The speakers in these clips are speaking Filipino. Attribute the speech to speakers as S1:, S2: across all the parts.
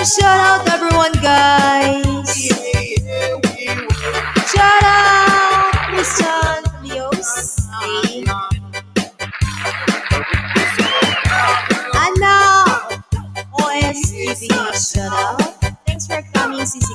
S1: Shout out everyone, guys. Shout out Christian Leos. Hey. Anna OSTV. Shout out. Thanks for coming, Sisi.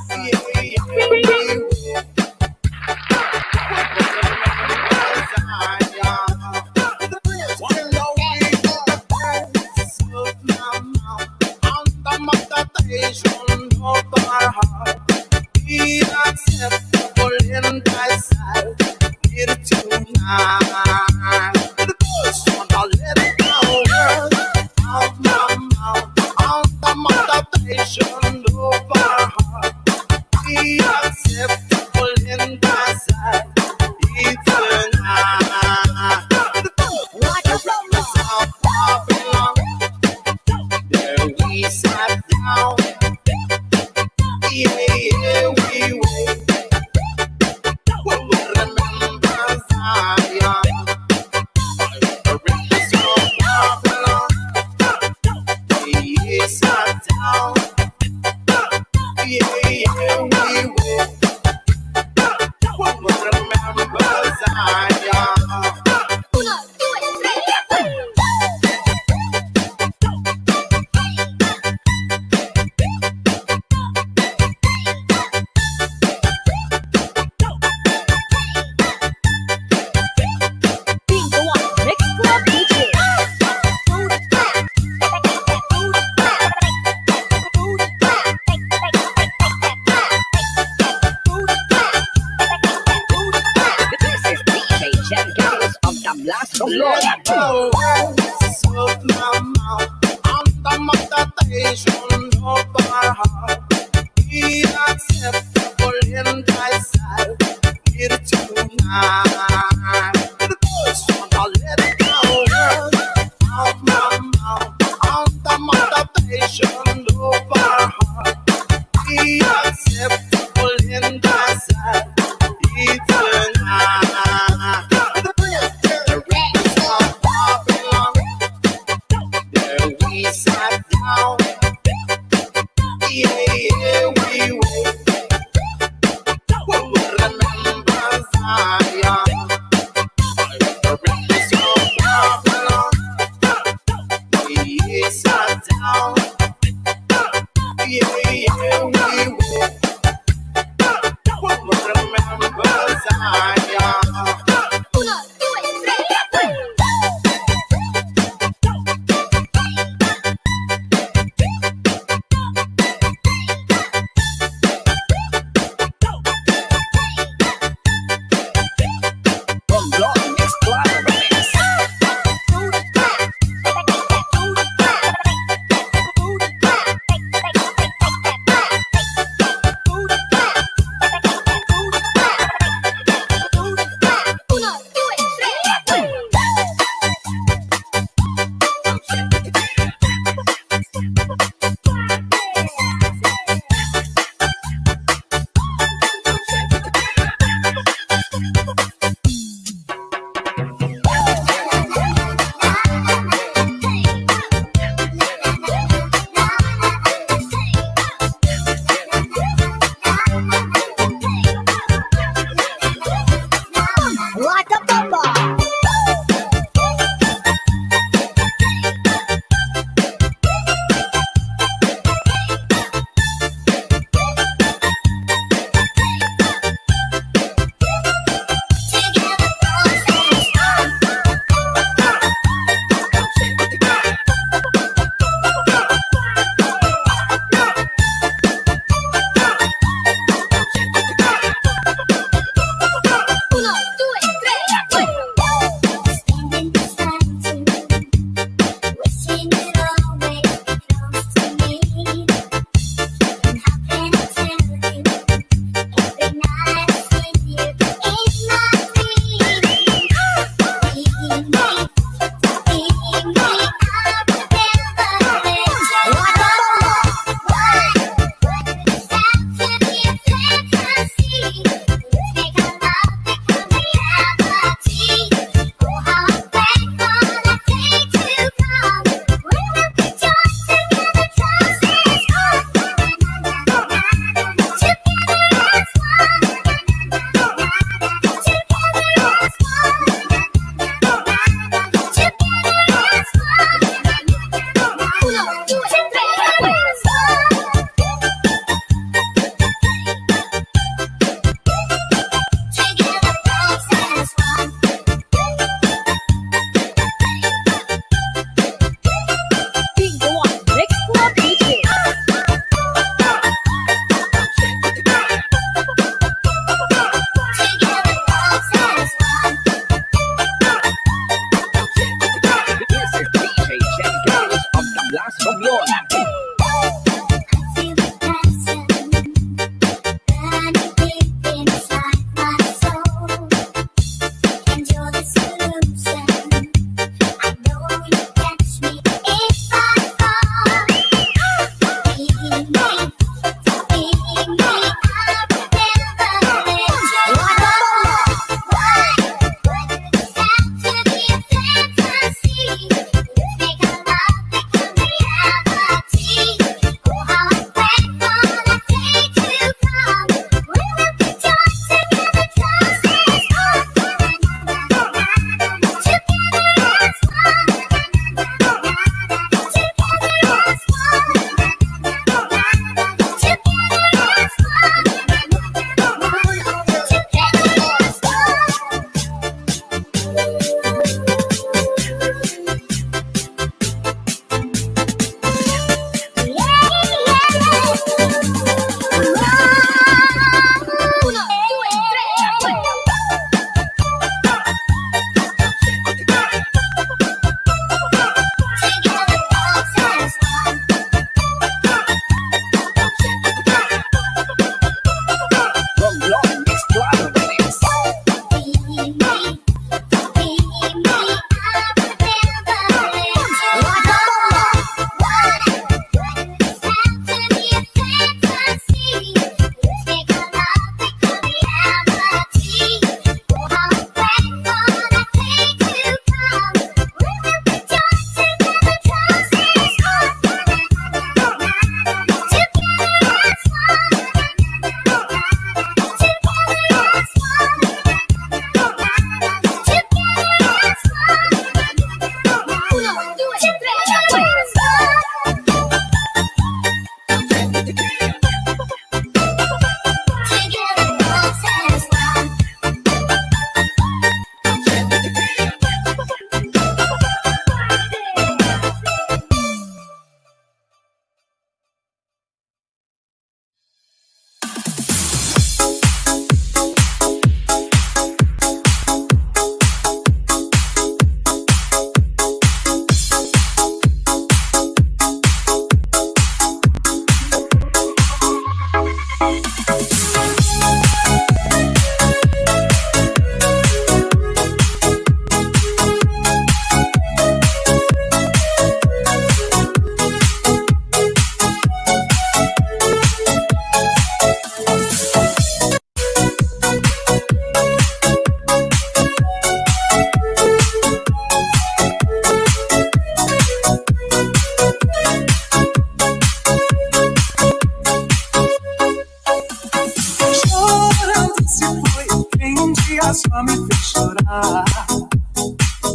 S2: chorar.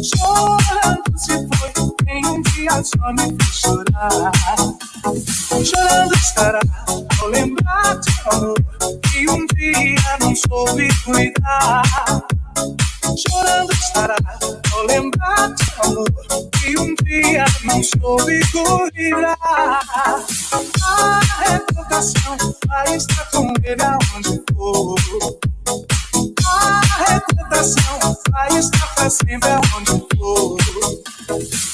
S2: Chorando se foi quem um dia só me fez chorar. Chorando estará ao lembrar de amor que um dia não soube cuidar. Chorando estará ao lembrar de amor que um dia não soube cuidar. A reputação vai estar com ele aonde for. A reputação vai estar pra sempre aonde for.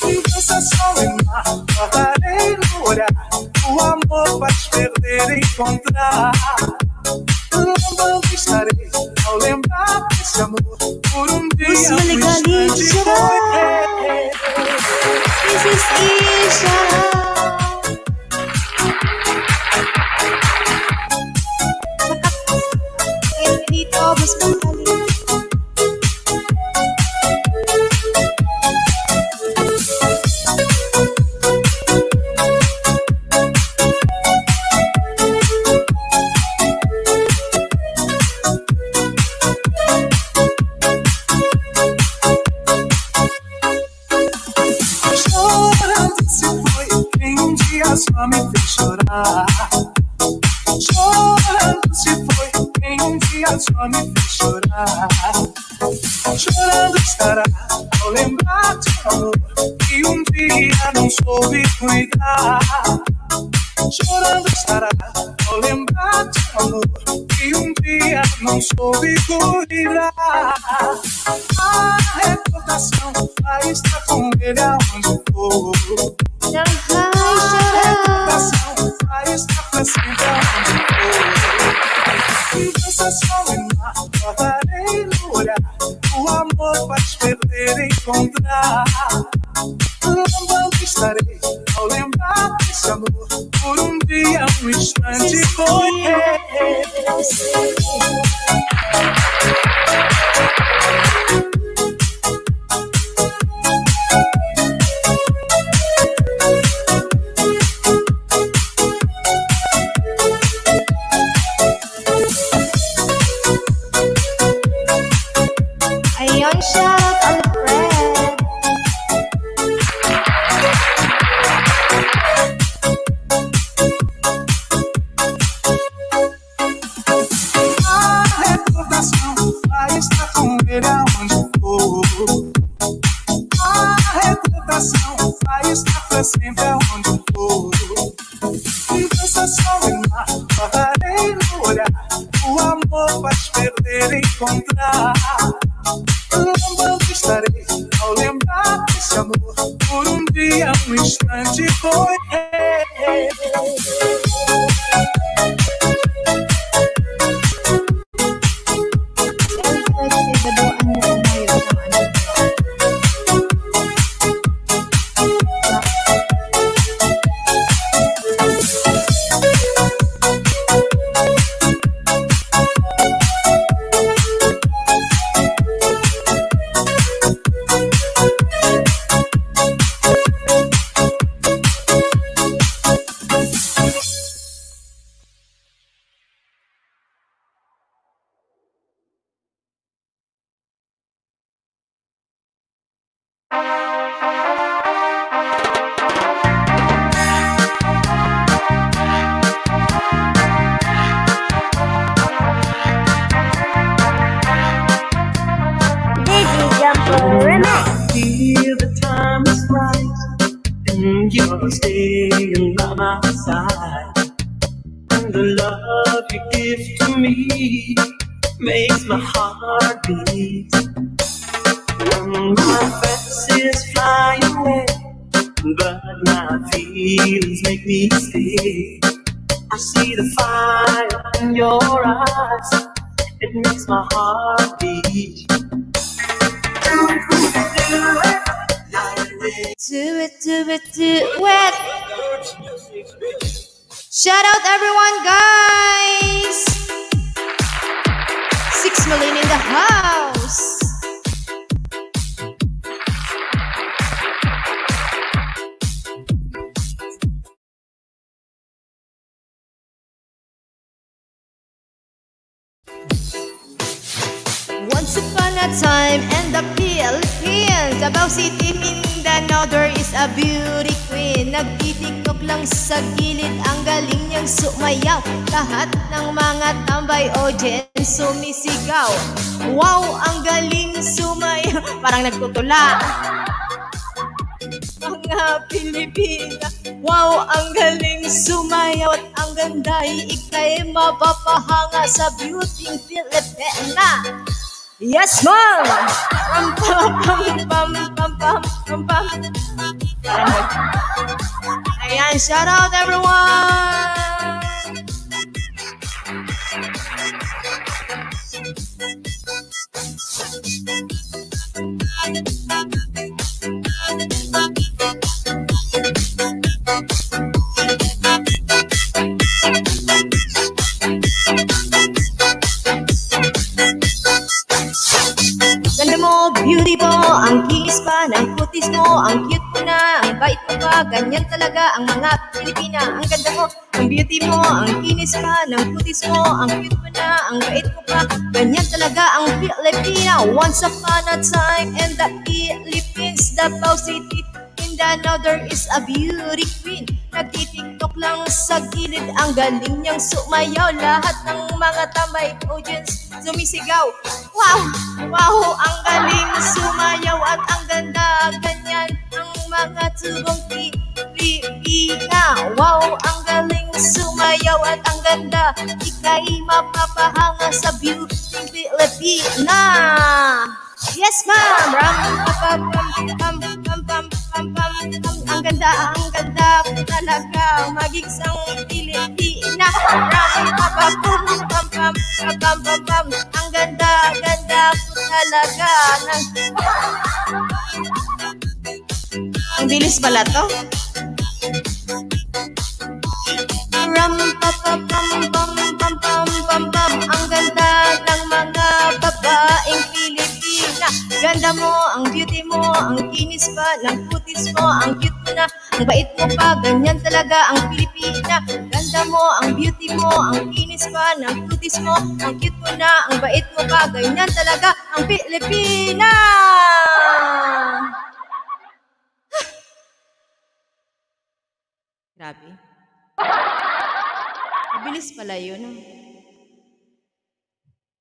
S2: Vingança só em mar, guardarei no olhar. O amor vai te perder e encontrar. Lambando estarei ao lembrar desse amor. Por um dia um instante foi.
S1: This is Isha. Dito, mas pagkalit.
S2: Só me fez chorar. Chorando se foi quem um dia só me fez chorar. Chorando estará ao lembrar de amor que um dia não soube cuidar. Chorando estará ao lembrar de amor que um dia não soube cuidar. A reputação vai estar com ele aonde for. A reputação vai estar pra sempre aonde for. Vingança só em mar, guardarei no olhar. O amor vai te perder e encontrar. Lambando estarei ao lembrar desse amor. Por um dia, um instante foi.
S1: Ayun, shout out Alfred.
S2: A reputação vai estar com ele aonde for. A reputação vai estar pra sempre aonde for. Vingança só em mar, guardarei no olhar. O amor vai te perder e encontrar. Lambando estarei ao lembrar desse amor. Por um dia, um instante foi. Feel the time is right, and you're staying by my side. And the love you give to me makes my heart beat. When my fancies fly away, but my feelings make me stay. I see the fire in your eyes, it makes my heart beat.
S1: Do it, do it, do it. Shout out everyone, guys. 6 million in the house. Once upon upon a time in the Philippines, Davao City, Mindanao, there is a beauty queen. Nagtitiktok lang sa gilid, ang galing niyang sumayaw. Lahat ng mga tambay audience sumisigaw. Wow, ang galing sumayaw. Parang nagtutula. Mga Pilipina, wow, ang galing sumayaw at ang ganda, ika'y mapapahanga sa beauty Filipina. Yes, ma'am! Pam, pam, pam, pam, pam, pam, pam, pam. Ayan, shout out everyone! Ganda mo, beauty mo, ang kinis pa ng putis mo, ang cute mo na, ang bait mo pa, ganyan talaga ang mga Pilipina. Ang ganda mo, ang beauty mo, ang kinis pa ng putis mo, ang cute mo na, ang bait mo pa, ganyan talaga ang Pilipina. Once upon a time in the Philippines, Davao City, Mindanao, there is a beauty queen. Nagtitiktok lang sa gilid, ang galing niyang sumayaw. Lahat ng mga tambay audience sumisigaw. Wow! Wow! Ang galing sumayaw at ang ganda, ganyan ang mga tubong Pilipina. Wow! Ang galing sumayaw at ang ganda, ika'y mapapahanga sa beauty Filipina. Yes, ma'am! Ram, pam, pam, pam, pam, pam, pam, pam. Ang ganda po talaga, magigsang Pilipina. Ram, pam, pam, pam, pam, pam, pam, pam. Ang ganda po talaga. Ang bilis pala to. Ram, pam, pam, pam, pam, pam, pam, pam. Ang ganda ng mga babaeng Pilipina. Ganda mo, ang beauty mo, ang kinis pa ng putis mo, ang cute mo na, ang bait mo pa, ganyan talaga ang Pilipina. Ganda mo, ang beauty mo, ang kinis pa ng putis mo, ang cute mo na, ang bait mo pa, ganyan talaga ang Pilipina. Grabe. Mabilis pala yun.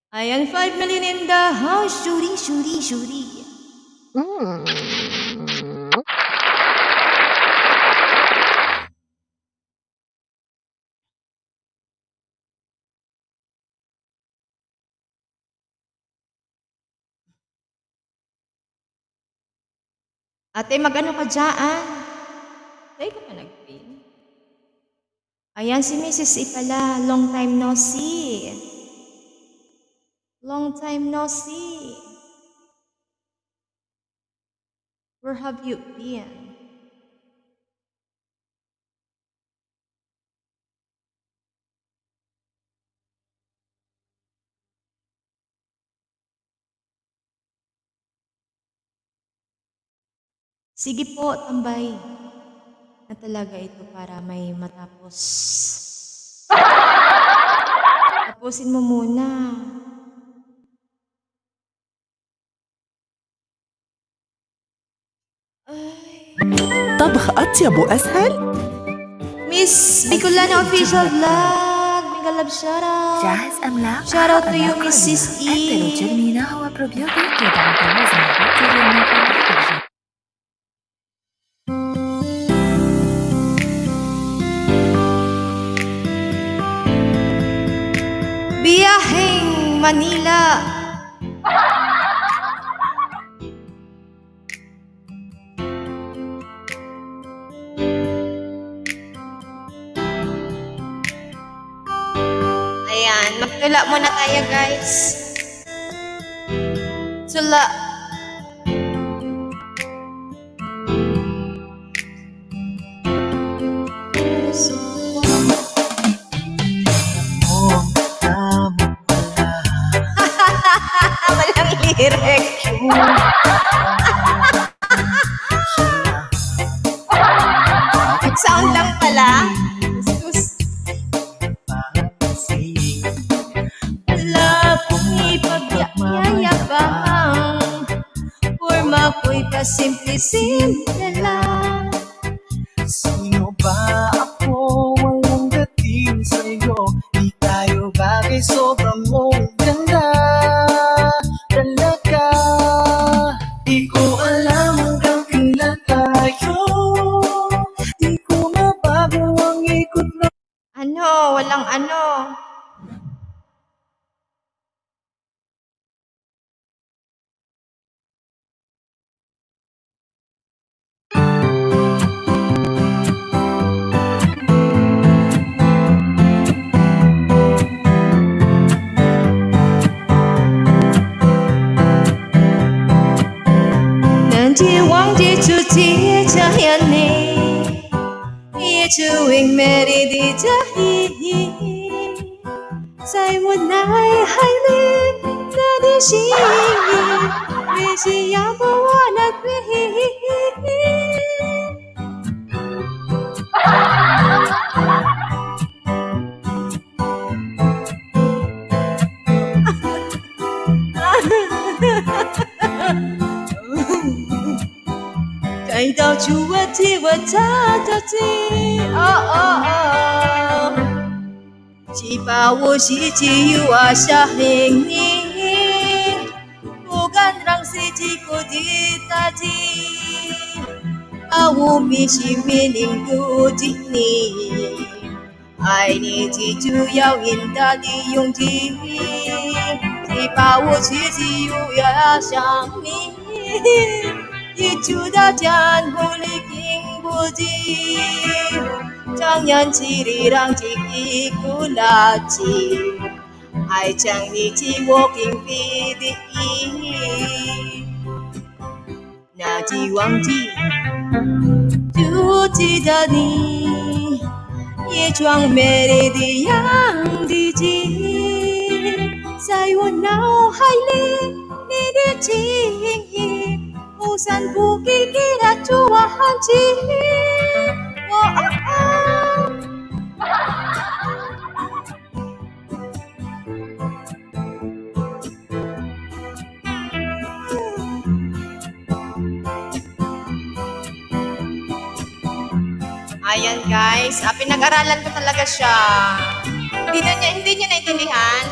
S1: Ayan, 5 million in the house. Shuri, shuri, shuri. Ate, mag-ano ka dyan? Tayo ka pa nag-pin. Ayan, si Mrs. Ipala. Long time no see. Long time no see. Where have you been? Sige po, tambay. Na talaga ito para may matapos. Tapusin mo muna.
S3: طبخ أطيب وأسهل؟
S1: Miss Bicolana Official Vlog. Mega love shout out.
S4: جاهز أم لا؟
S1: Shout out to you, Mrs. E.
S4: التلوجرمينا هو بروبيوتيك يدعم توازن البكتيريا النافعة.
S1: Biyaheng Manila. Ayan, magtula muna tayo, guys. Tula. Walang lyric. Sound lang pala. Wala pong ipagyayabangan. Cinderella.
S2: Sino ba ako? Walang dating sa'yo. Di tayo bagay, sobrang mong ganda talaga. Di ko alam hanggang kailan tayo. Di ko mabago ang ikot na.
S1: Ano? Walang ano.忘记自己这样你，一直永美丽的这一夜，在我脑海里那的心意，你是要不我那归。爱到处我替我找到你，哦哦哦，只把我自己又爱上你，不敢让自己过得太急，把我迷心迷灵不进你，爱你最主要很大的勇气，只把我自己又爱上你。一直到江湖里经不起，常人气里让自己不垃圾，爱将你起我平飞的意，那记忘记，就记得你，一双美丽的样子，在我脑海里，你的记忆。不散不给他做忘记，Ayan guys, pinag-aralan ko talaga siya. Hindi niya naintindihan.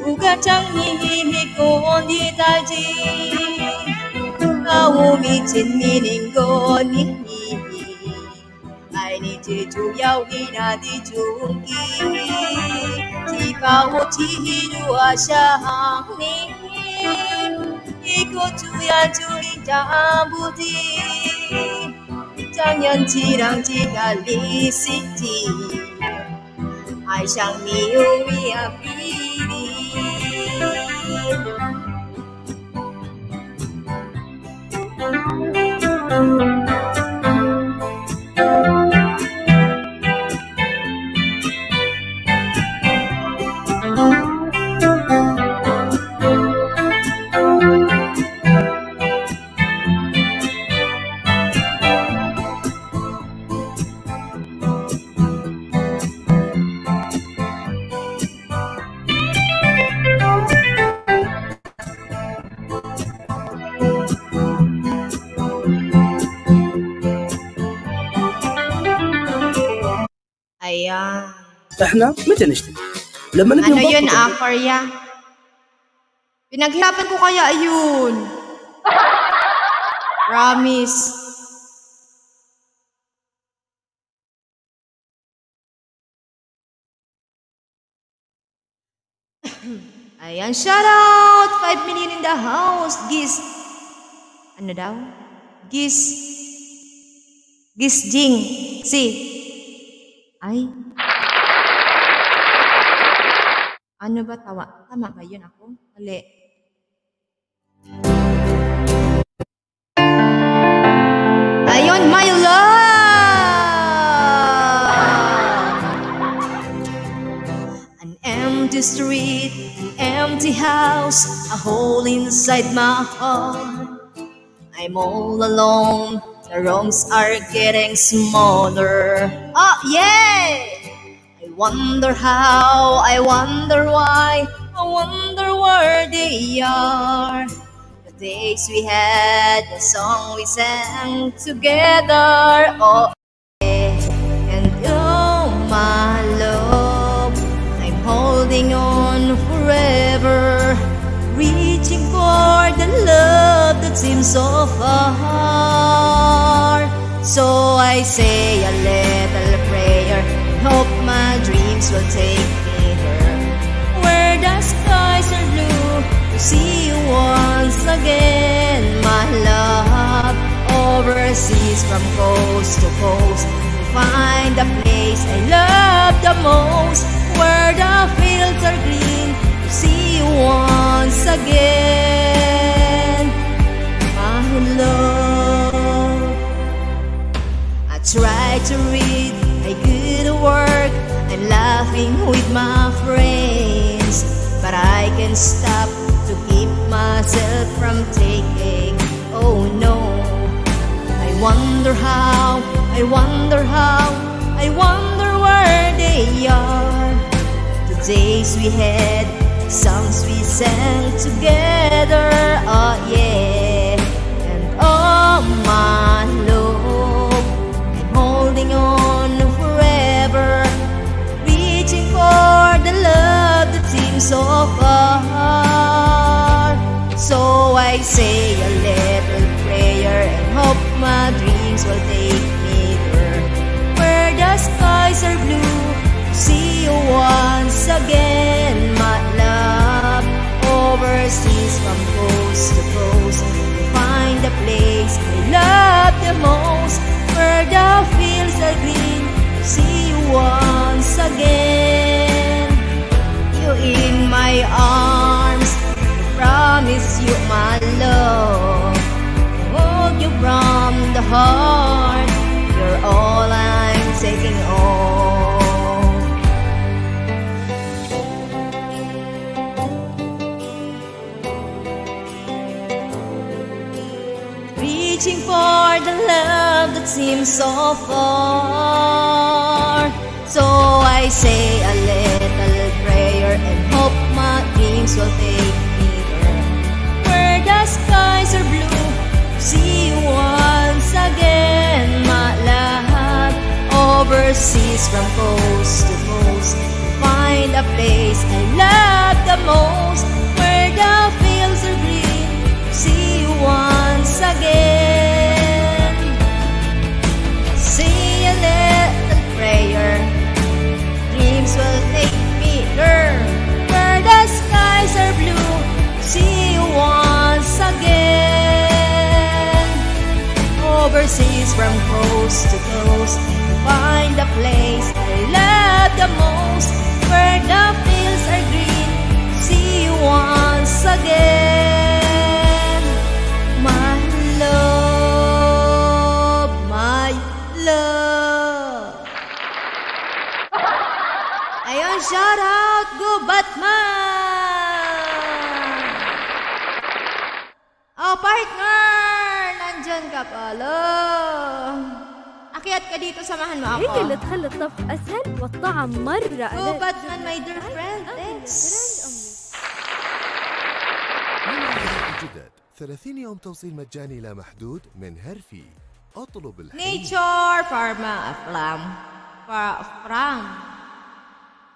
S1: 우가장 미미고 니다지 아오미 진미는 거니 아이니 제주야오기나 디중기 지바오 지루아샤니 이고주야 주리 자부디 장년지랑 지갈리시지 아이상 미우미야 Ayan.
S5: احنا متى نشتري؟ لما نبي
S1: Ano yun,
S5: نضبط
S1: Korea? Pinaghirapan ko kaya yun. Promise. Ayan, shout out! 5 million in the house. Gis. Ano daw? Gis Jing. Si. Ay. Ano ba tawa? Tama ba yun ako? Mali. Ayun, my love! An empty street, an empty house, a hole inside my heart. I'm all alone, the rooms are getting smaller. Oh, yeah! I wonder how, I wonder why, I wonder where they are. The days we had, the song we sang together. Oh, and oh my love, I'm holding on forever, reaching for the love that seems so far. So I say a little prayer and hope my dreams will take me there, where the skies are blue, to see you once again, my love. Overseas from coast to coast, to find the place I love the most, where the fields are green, to see you once again, my love. I try to read, I go to work, I'm laughing with my friends, but I can't stop to keep myself from taking. Oh no, I wonder how, I wonder how, I wonder where they are. The days we had, the songs we sang together. Oh yeah, and oh my love, I'm holding on forever, reaching for the love that seems so far. So I say a little prayer and hope my dreams will take me there, where the skies are blue, to see you once again, my love. Overseas from coast to coast, to find the place I love the most, where the fields are green, to see you once again. You in my arms, I promise you my love, hold you from the heart, you're all I'm taking on. Reaching for the love that seems so far. So I say a little prayer and hope my dreams will take me there, where the skies are blue, to see you once again, my love. Overseas from coast to coast, to find a place I love the most, where the fields are green, to see you once again. Say a little prayer, dreams will take me there, where the skies are blue, to see you once again. Overseas from coast to coast, to find the place I love the most, where the fields are green, to see you once again, my love, my love. Ayun, shout out, go Batman! Oh, partner! Nandyan ka pala. Akyat ka dito, samahan mo
S4: هي
S1: ako.
S4: اللي تخلي الطبخ أسهل والطعم مرة
S1: Go
S4: ألذ.
S1: Batman, my dear friend. Thanks.
S6: جدد 30 يوم توصيل مجاني لا محدود من هرفي. اطلب الحين.
S1: Nature Pharma From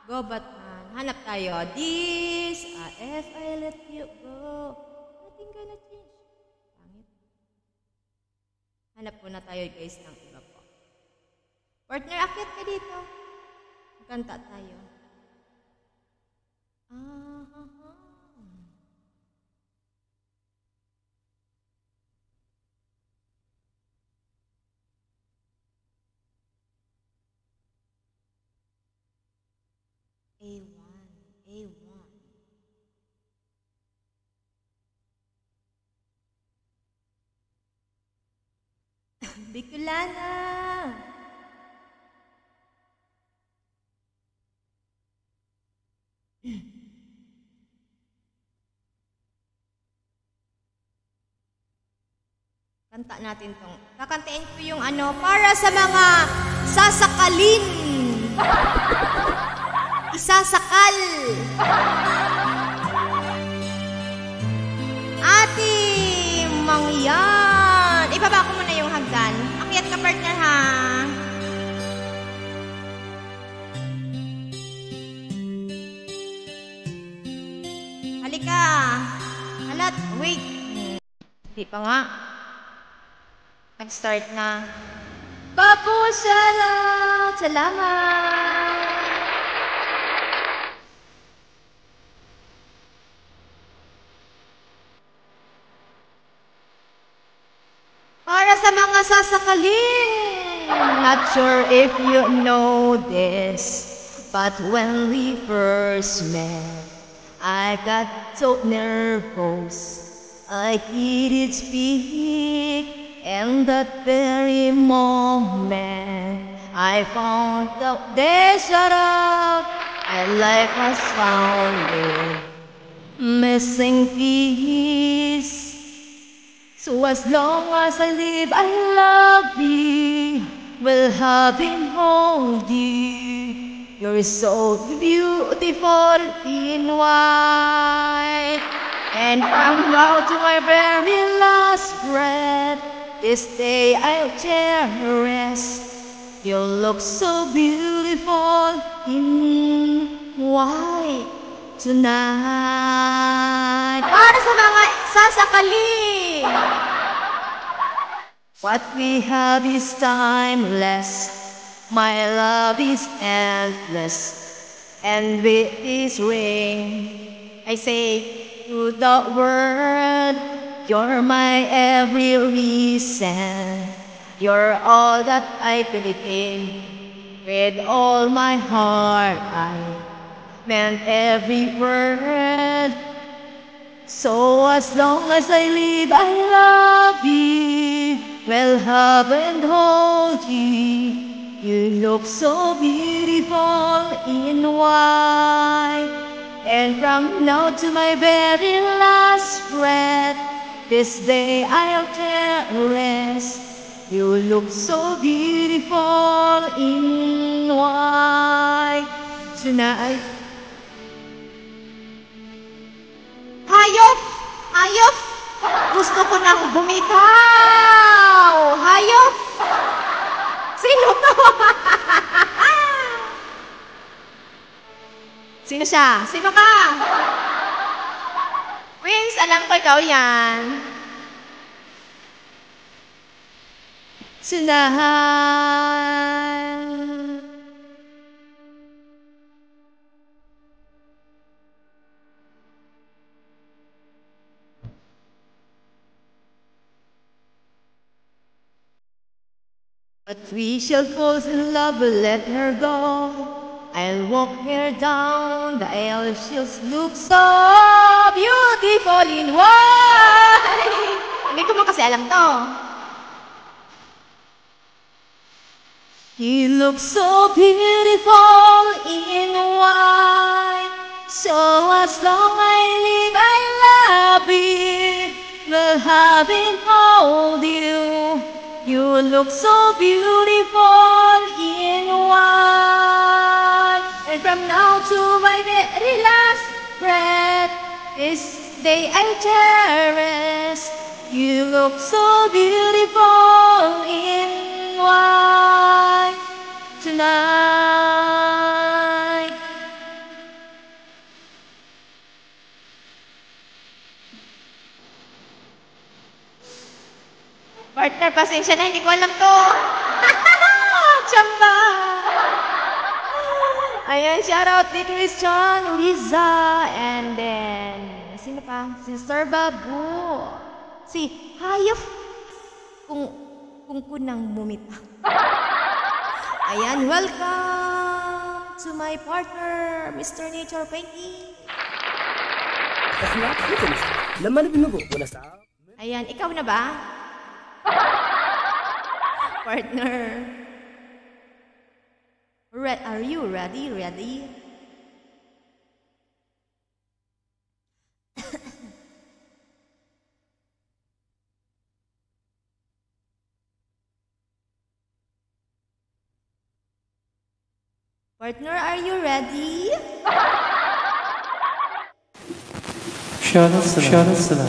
S1: Go Batman. Hanap tayo. This if I let you go, nothing gonna change. Pangit. Hanap muna tayo guys ng iba po. Partner, akyat ka dito. Kanta tayo. A1, A1. Bicolana. Kanta natin tong. Kakantiin ko yung ano, para sa mga sasakalin. Isasakal. Ayan! Ibaba ko muna yung hagdan. Akyat ka, partner, ha? Halika! Halat, wait! Di pa nga. Nag-start na. Papu, salamat! Para sa mga sasakalin. Not sure if you know this, but when we first met, I got so nervous. I couldn't speak, and that very moment I found out they shut up, and life was found missing piece. So as long as I live, I love you. Will have and hold you. You're so beautiful in white. And from now to my very last breath, this day I'll cherish. You look so beautiful in white tonight. Para sa mga sasakali. What we have is timeless. My love is endless. And with this ring, I say to the world, you're my every reason. You're all that I believe in. With all my heart, I meant every word. So as long as I live, I love you. Will have and hold you. You look so beautiful in white. And from now to my very last breath, this day I'll cherish. You look so beautiful in white tonight. Hayop! Hayop! Gusto ko nang bumitaw! Hayop! Sino to? Sino siya? Sino ka? Wins, alam ko ikaw yan. Tonight. But we shall fall in love, let her go. I'll walk her down the aisle, she'll look so beautiful in white. Hindi ko mo kasi alam to. You look so beautiful in white. So as long I live, I love you. Will have and hold you. You look so beautiful in white. And from now to my very last breath, this day I cherish. You look so beautiful in white tonight. Partner, pasensya na, hindi ko alam to. Chamba! Ayan, shout out ni Christian, Liza, and then, sino pa? Si Sir Babu. Si Hayop. Kung kunang bumita. Ayan, welcome to my partner, Mr. Nature Painting.
S5: لما نبي نبغى ولا ساعة.
S1: Ayan, ikaw na ba? Partner. Are you ready? Ready? Partner, are you ready?
S7: شال السلام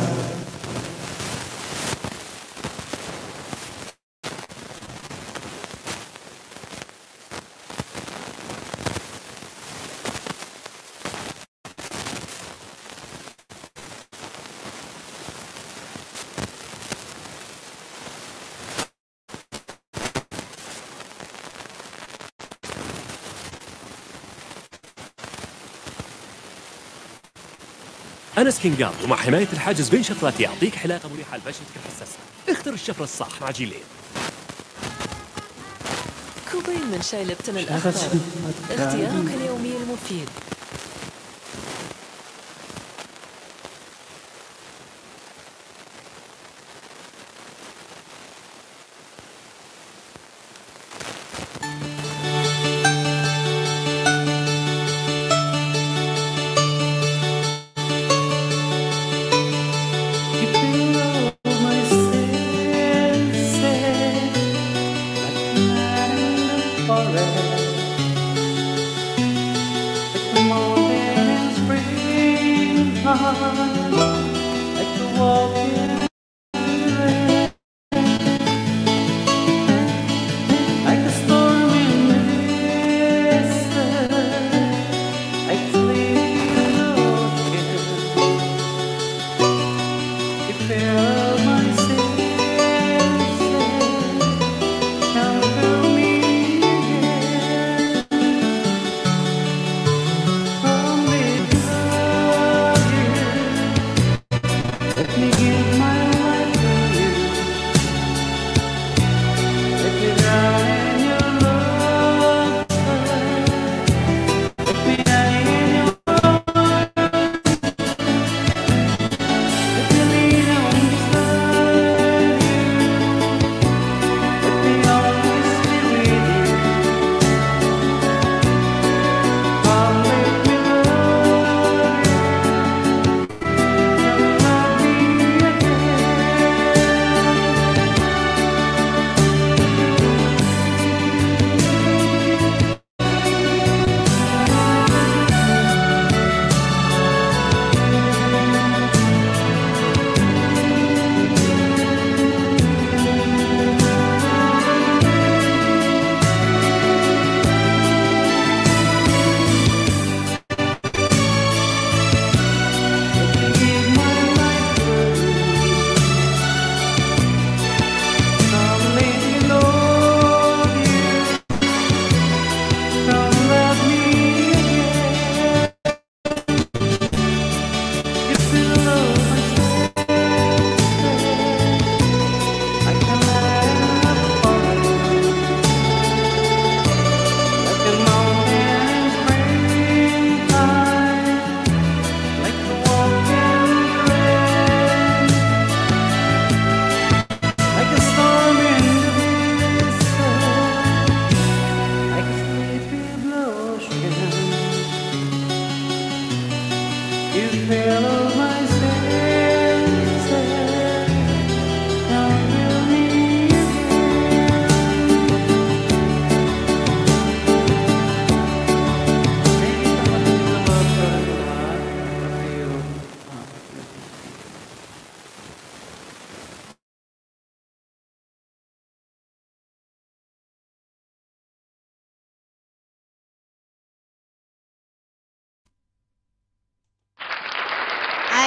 S7: أنا سكينجارد، ومع حماية الحاجز بين شفراتي يعطيك حلاقة مريحة لبشرتك الحساسة. اختر الشفرة الصح مع جيلين.
S4: كوبين من شاي لبتن الأخضر، اختيارك اليومي المفيد.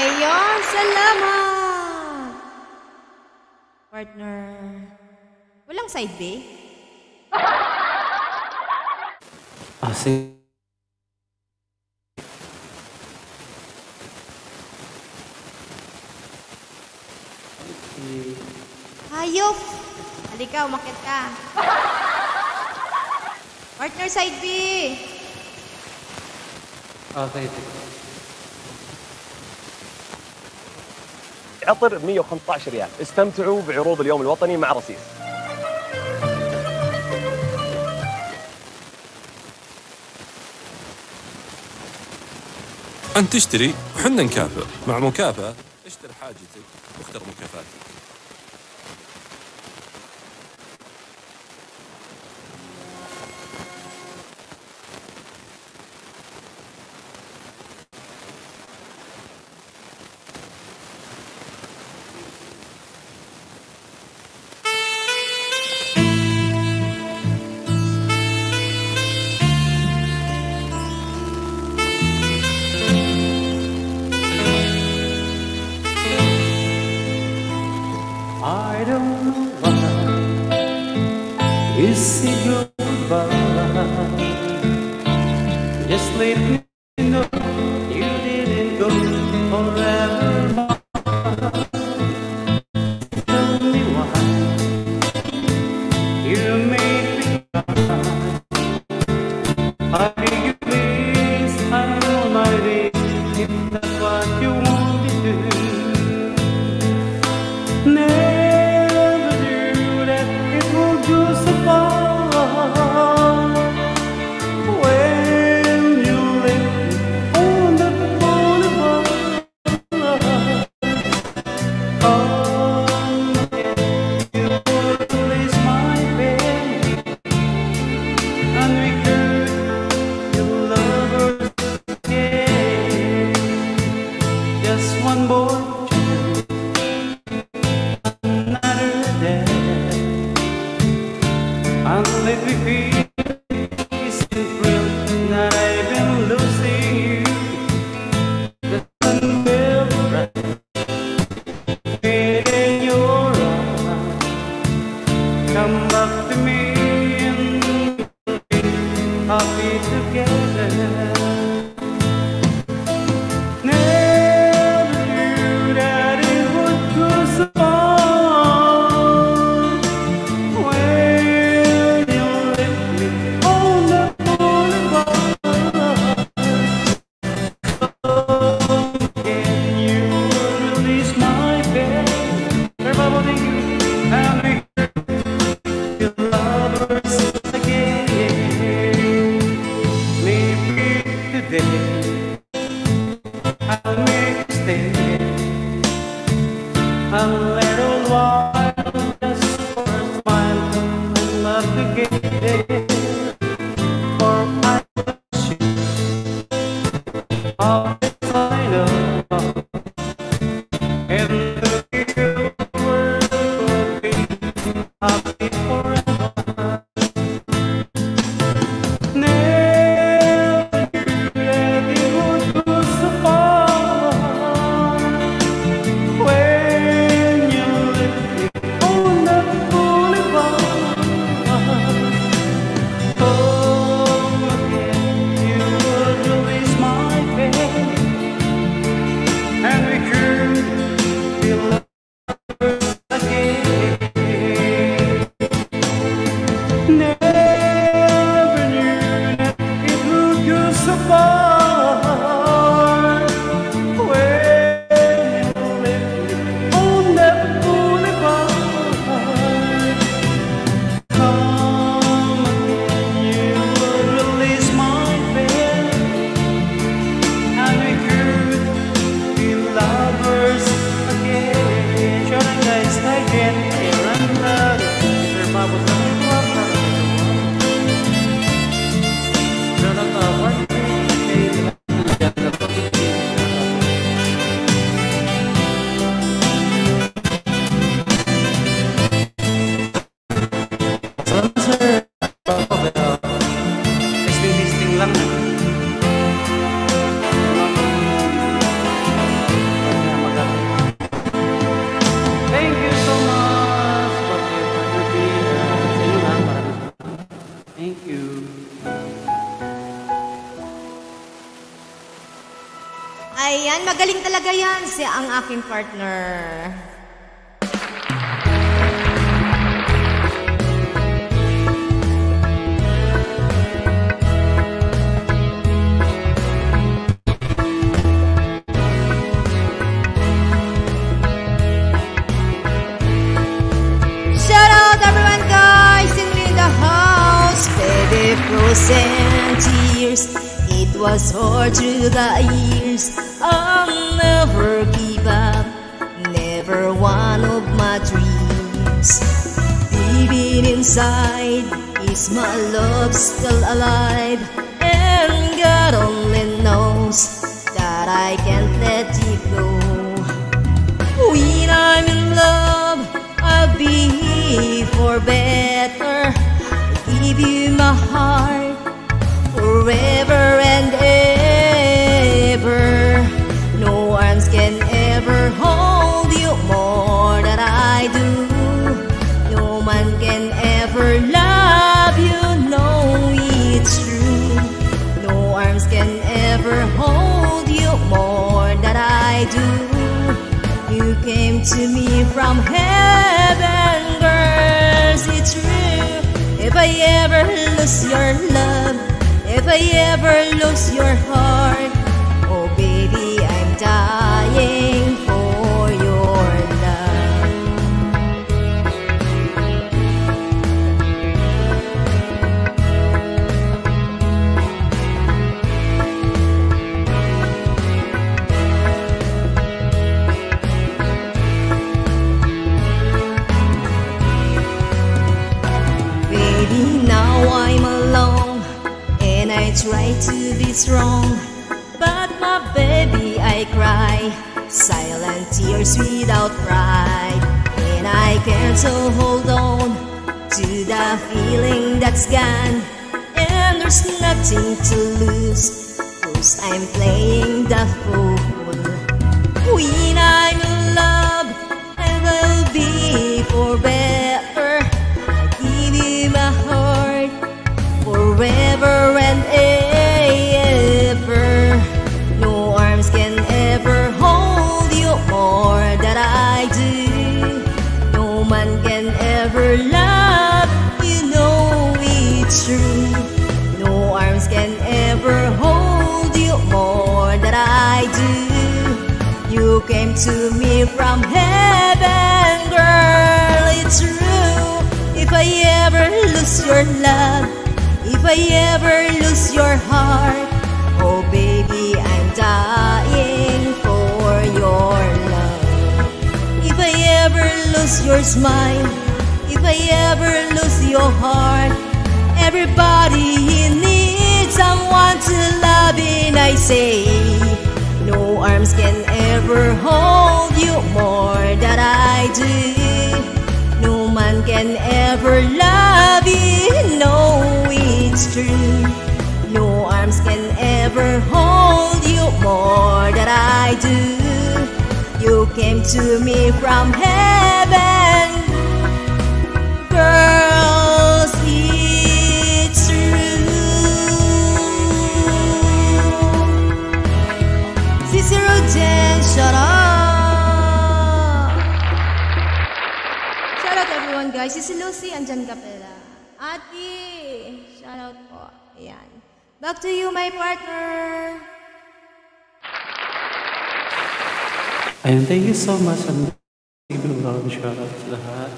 S1: Ayun, salamat! Partner, walang side B?
S5: Sige.
S1: Hayop! Halika, umakit ka. Partner, side B!
S5: Okay.
S7: عطر ب 115 ريال. استمتعوا بعروض اليوم الوطني مع رصيص.
S8: أنت تشتري وحنا نكافئ. مع مكافأة اشتر حاجتك واختر مكافاتك.
S2: I don't know why you say goodbye. Just let me know you didn't go forever.
S5: make me cry. I beg you please, I'm on my way, if that's what you want to do. Never knew that it would go so far. When you left me on the boulevard, you would release my pain, and we could be lovers again. Just one more chance, another day, and let me feel peace and thrill that I've been losing you. The sun will rise, in your eyes. Come back to me and happy together. Never knew that it would go so far. When you left me on the boulevard, can you release my pain? Probably you and me feel lovers again. Maybe today I'll make you stay a little while, just for a smile and love together. For I wish you all this I know, and the world will be happy forever. Never knew that it would go so far. When you left me on the boulevard, oh, again you would release my pain, and we could be lovers again. Never knew that it would go so far. When you left me on that boulevard, come again, you would release my pain, and we could be lovers again. Sure guys, again, here and there, Mr. Pablo testing lang. Thank you so much for your participation. Sa inyo lang, maraming salamat. Thank you.
S1: Ayan, magaling talaga yan si ang aking partner. Shout out everyone guys in the house. Baby frozen tears, it was hard through the years. I'll never give up, never one of my dreams. Deep inside, is my love still alive? And God only knows that I can't let it go. When I'm in love, I'll be for better. I give you my heart forever and ever. No arms can ever hold you more than I do. No man can ever love you, no, it's true. No arms can ever hold you more than I do. You came to me from heaven, girls, it's true. I ever lose your love, if I ever lose your heart, oh baby, I'm dying for your love. Baby, now I'm alone and I try to be strong, but my baby, I cry silent tears without pride, and I can't so hold on to the feeling that's gone, and there's nothing to lose, 'cause I'm playing the fool. When I'm in love, I will be for better. I give you my heart forever and ever. No arms can ever hold you more than I do. No man can ever love you, know it's true. No arms can ever hold you more than I do. You came to me from heaven, girl, it's true. If I ever lose your love, if I ever lose your heart, oh baby, I'm dying for your love. If I ever lose your smile, if I ever lose your heart, everybody needs someone to love, and I say, no arms can ever hold you more than I do. No man can ever love you, no, it's true. No arms can ever hold you more than I do. You came to me from heaven, girls, it's true. Cicero Jen, shut up. Shout out everyone, guys. Si Lucy, andyan ka pala. Ate, shout out po. Ayan. Back to you, my partner.
S5: Ayun, thank you so much. And giving a shout out sa lahat.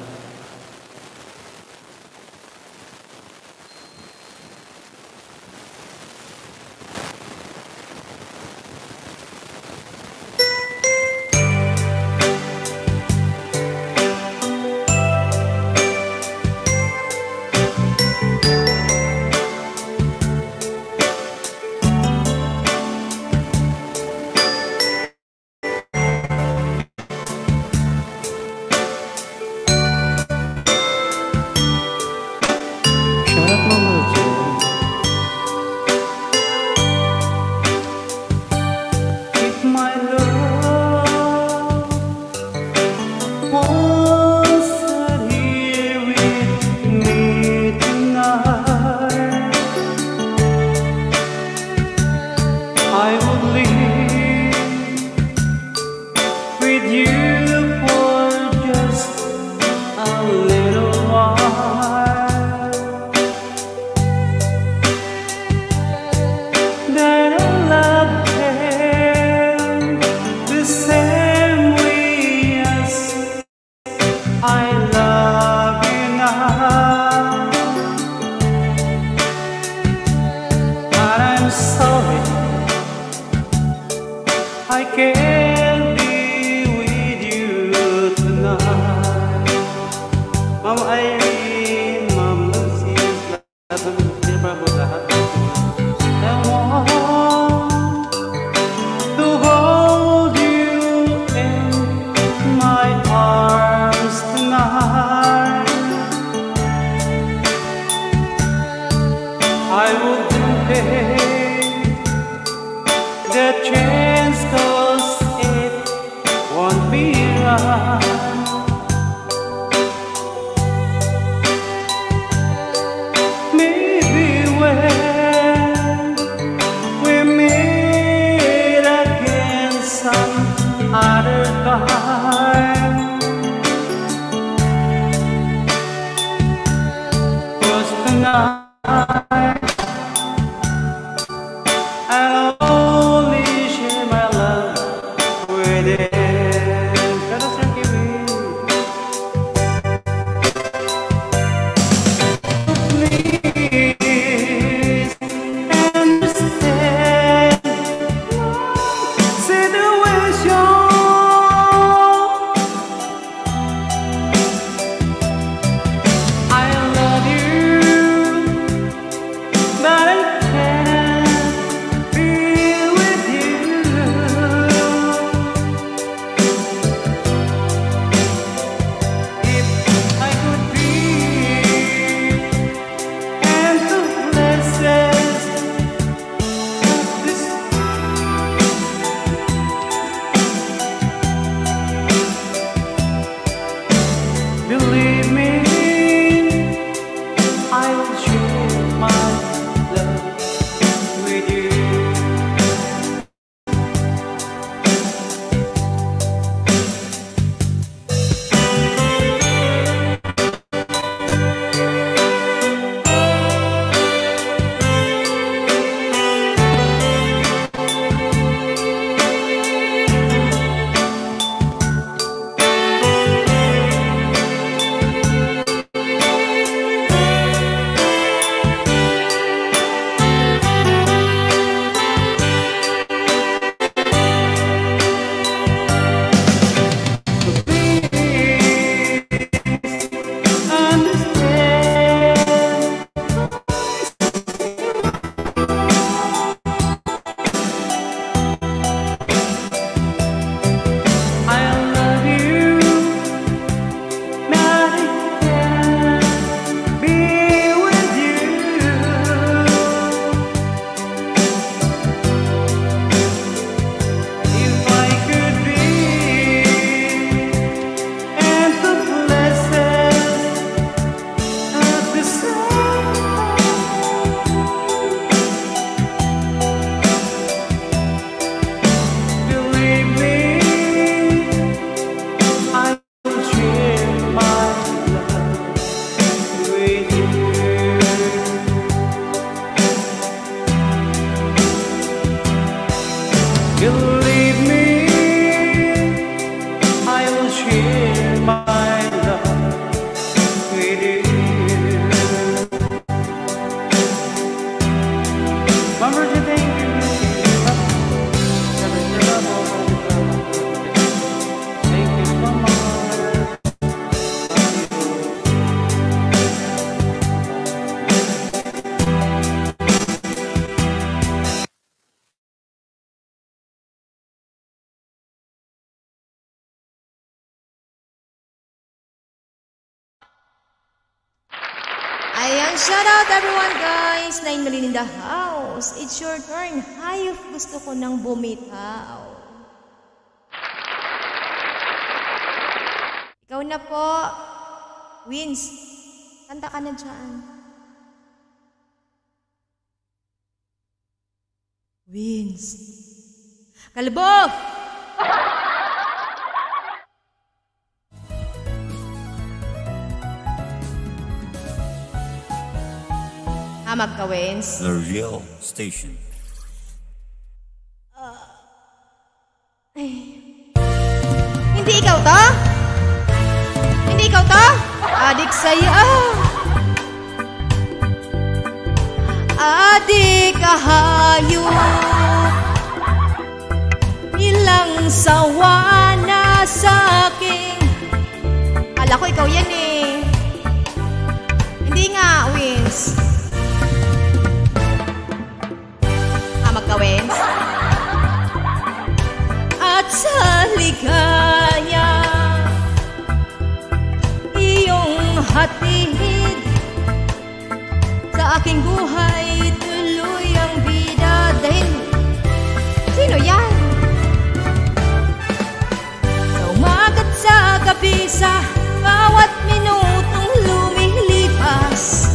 S5: tonight. I'll only share my love with you. Please understand my situation. I love you, but I can't be with you. If I could be in the places of this, believe me, I will share my love with you. Believe me, I will share my love with you. Mama, thank you. Thank you so much.
S1: Ayan, shout out everyone guys. Nain Malin in the house. It's your turn. Hayop, gusto ko ng bumitaw. Ikaw na po. Wins, kanta ka na dyan. Wins. Kalbo! Hamag ka, Wins.
S9: The real station.
S1: Hindi ikaw to? Hindi ikaw to? Adik saya. Adik kahayop. Ilang sawa na sa akin. Kala ko ikaw yan eh. Hindi nga, Wins. Hamag ka, Wins. At sa ligaya iyong hatid sa aking buhay, tuloy ang bida. Dahil sino yan? Sa umagat sa gabi, sa bawat minutong lumilipas,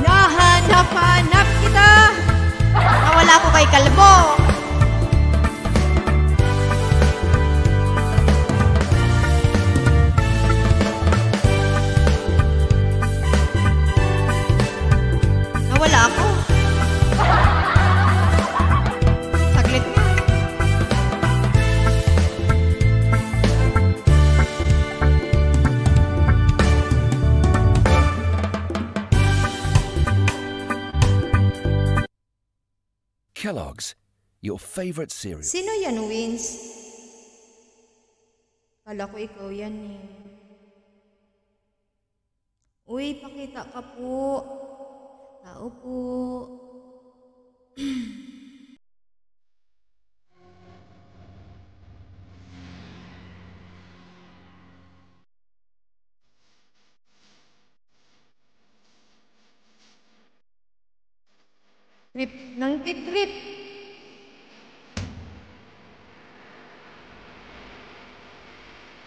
S1: nahanap-hanap kita. Nawala ko kay Kalbo. Nawala ako. Saglit nga.
S9: Kellogg's, your favorite cereal.
S1: Sino yan, Wins? Kala ko ikaw yan eh. Uy, pakita ka po. Tao po. Trip ng trip.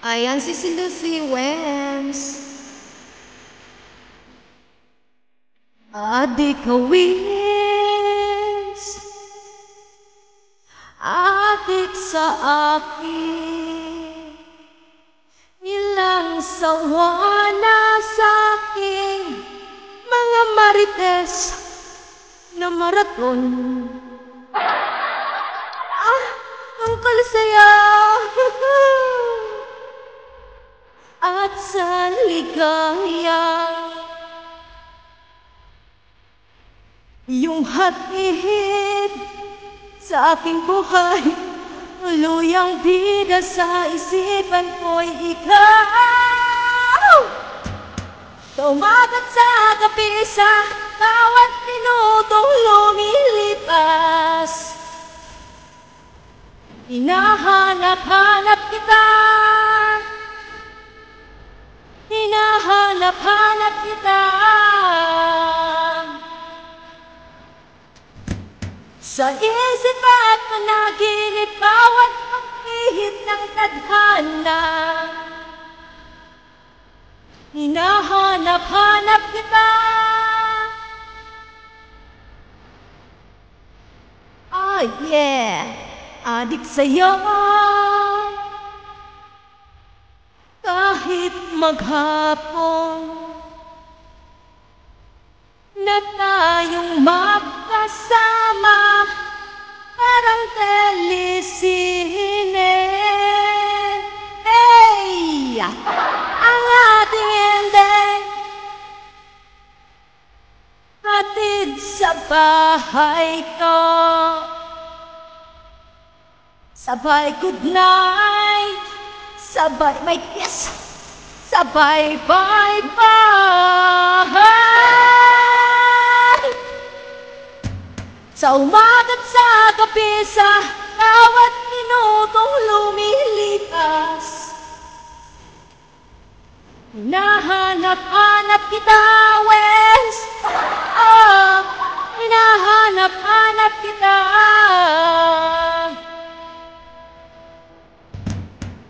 S1: Ayan si Lucy Wems. Adik ka Wins. Adik sa akin. Ilang sawa na sa akin. Mga marites na maraton. Ang kalasaya. At sa ligaya. Yung hatid sa aking buhay, tuluyang bida sa isipan ko'y ikaw. Tumagat sa kapisa, bawat minutong lumilipas. Hinahanap-hanap kita. Hinahanap-hanap kita. Sa isip at panaginip, bawat pagpihit ng tadhana. Hinahanap-hanap kita. Oh yeah, adik sa'yo. Kahit maghapon na tayong magkasama, parang telisine. Hey! Ang ating ending, hatid sa bahay ko. Sabay good night, sabay may kiss, sabay bye-bye. Sa umagat sa gabi, sa bawat minutong lumilipas, hinahanap-hanap kita, Wes. Hinahanap-hanap kita.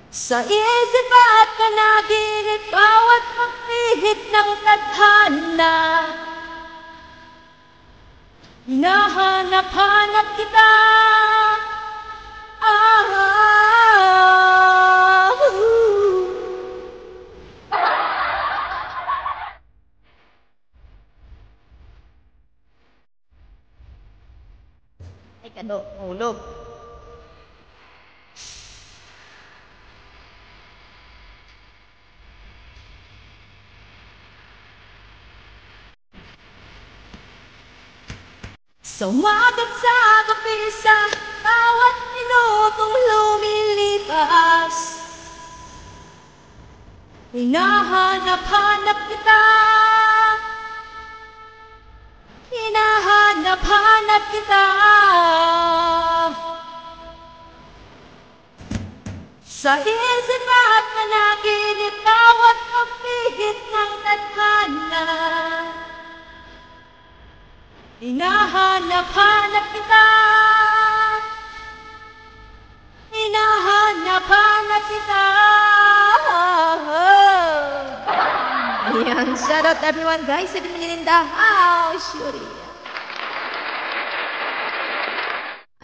S1: Sa isip at panaginip, bawat pagpihit ng tadhana. Hinahanap-hanap kita. Ay, kano, hulog. Sumagat sa gabi, sa bawat minutong lumilipas, hinahanap-hanap kita. Hinahanap-hanap kita. Sa isip at panaginip, bawat pagpihit ng tadhana. Hinahanap-hanap kita. Hinahanap-hanap kita. Ayan, shout out everyone guys. 7 million in the house. Shuri.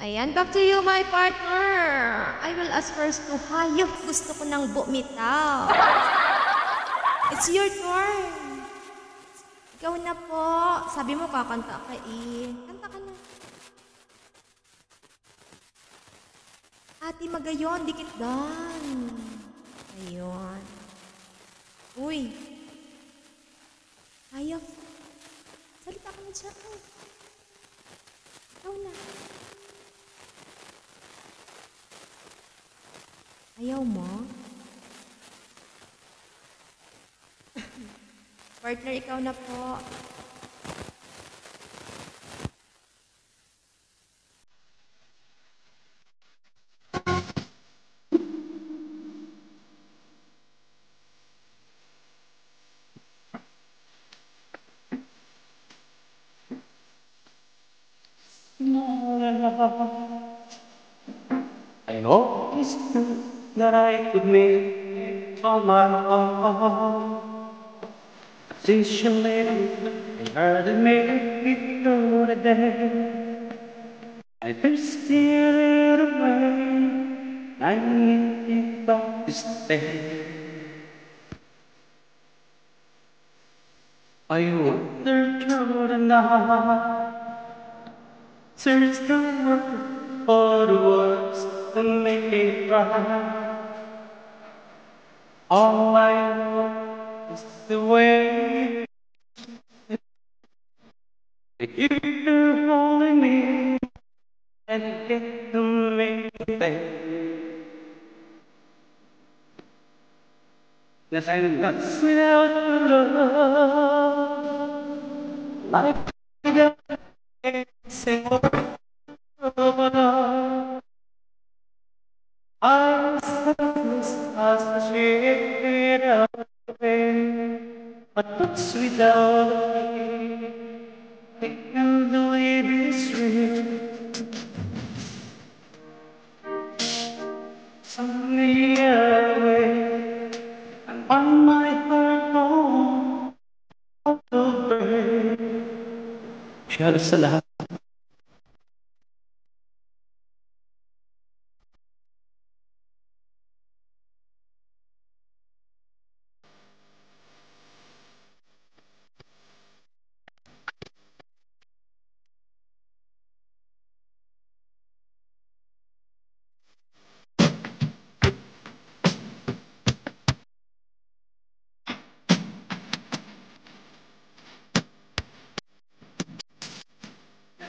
S1: Ayan, back to you my partner. I will ask first to hayop. Gusto ko ng bumitaw. It's your turn. Ikaw na po. Sabi mo kakanta ka eh. Kanta ka na. Ate Magayon, dikit dan. Ayun. Uy. Ayaw. Salita ka na dyan. Ikaw na. Ayaw mo? Partner, ikaw na po.
S5: I always knew that I could make on my own. Since you left, I heard it made me through the day. I thirsted it away. I need you back to stay. I wandered through the night, searched the world for the words that make me cry. All I want is the way that you're holding me and get to me, baby. Yes, I'm lost without your love. Life without a single word. I'm helpless as the shade of the wind, but what's without me? It can believe it's real. Someday away, and find my heart home out of break. Siya sa lahat.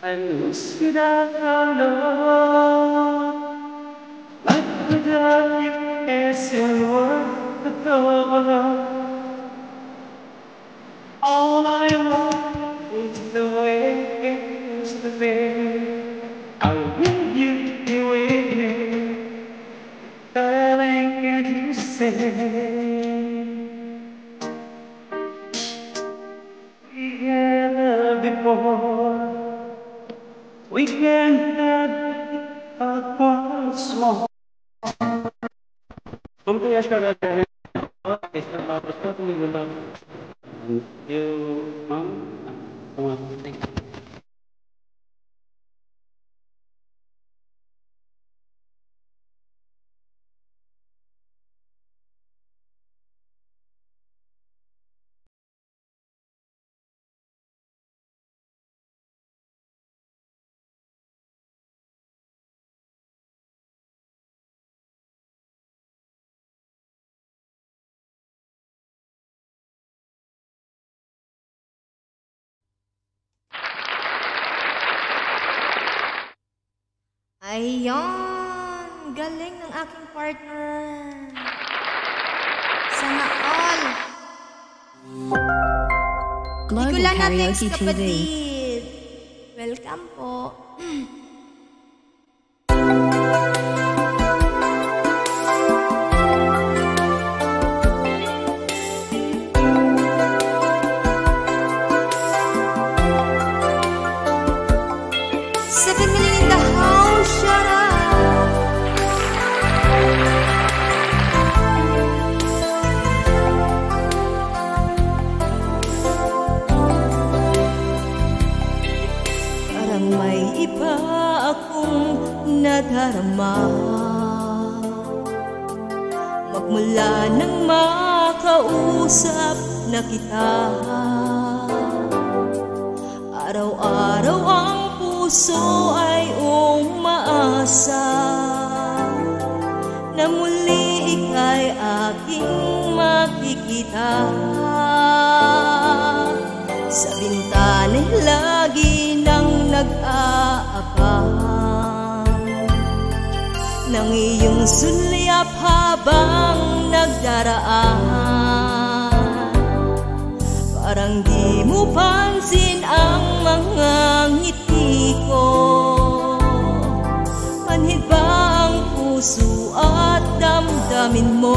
S5: I'm lost without your love. Life without you isn't worth the thought. All I want is the way it used to be. I want you to be with me, darling, can't you say? We had love before. We can have it once more. Something I should have done. It's about what we love. And you, Mom, come on, thank you.
S1: Ayun! Galing ng aking partner. Sana all.
S4: Global
S1: Nicola
S4: Karaoke
S1: Natings
S4: TV.
S1: kapatid. Welcome po. Nadarama magmula nang makausap na kita. puso ay umaasa na muli ika'y aking makikita. Sa bintana'y lagi nang nag-aabang ng iyong sulyap habang nagdaraan. Parang di mo pansin ang mga ngiti ko. Manhid ba ang puso at damdamin mo?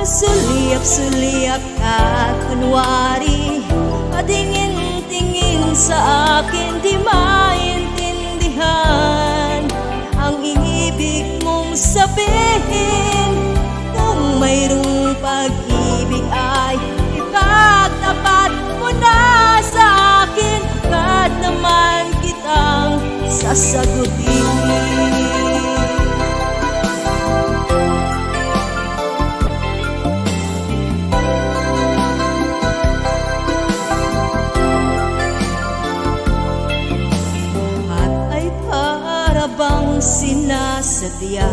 S1: Sulyap-sulyap ka, kunwari patingin-tingin sa akin. Di maintindihan ang ibig mong sabihin. Kung mayroong pag-ibig ay ipagtapat mo na sa akin. Agad naman kitang sasagutin. Sinasadya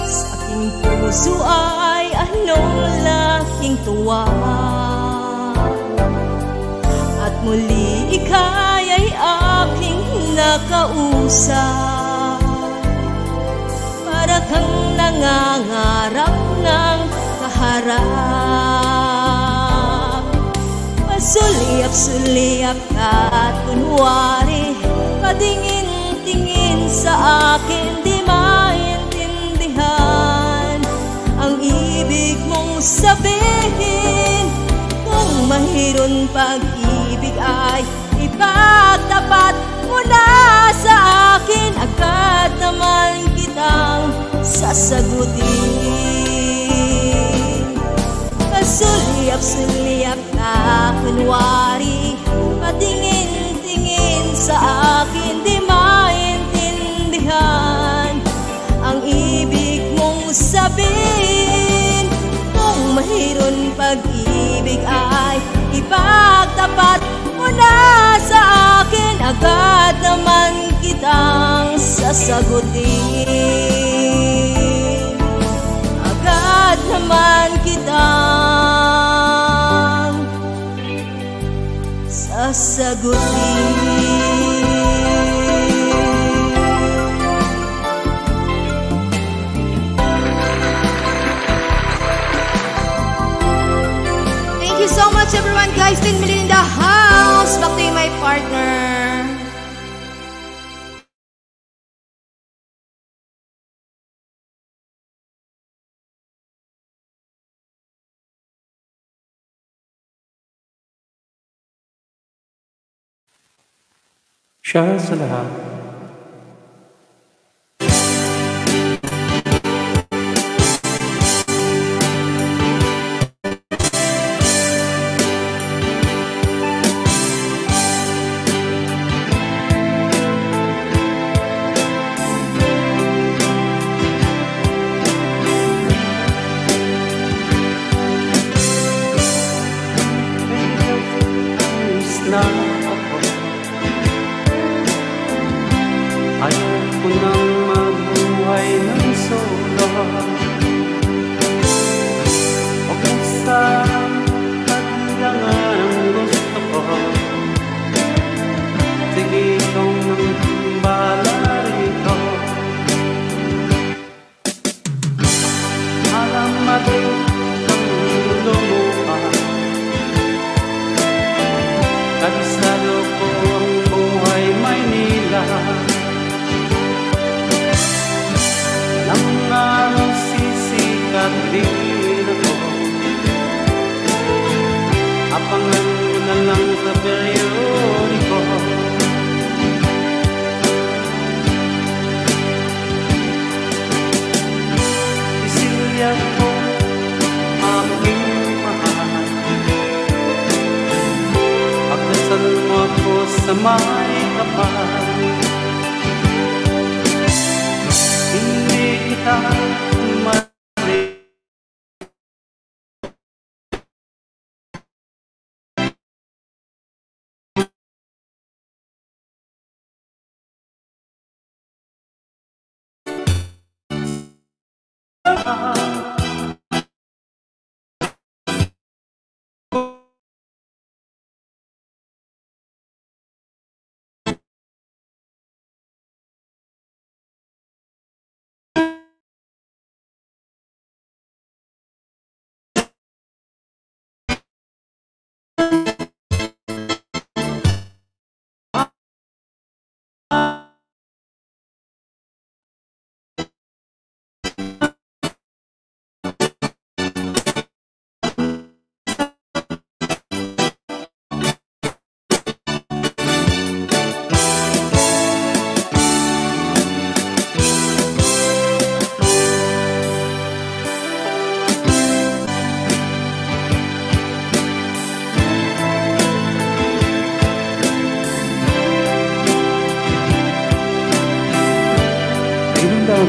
S1: sa aking puso ay anong laking tuwa. At muli ika'y ay aking nakausap. Para kang nangangarap ng kaharap. Pasulyap-sulyap ka at kunwari patingin-tingin sa akin. Di maintindihan ang ibig mong sabihin. Kung mayroon pag-ibig ay ipagtapat mo na sa akin. Agad naman kitang sasagutin. Pasulyap-sulyap ka, kunwari patingin-tingin sa akin. Di maintindihan ang ibig mong sabihin. Kung mayroon pag-ibig ay ipagtapat mo na sa akin. Agad naman kitang sasagutin. Agad naman kitang sasagutin. Thank you so much everyone guys. 10 million in the house. Back to you my partner.
S5: Shoutout sa lahat.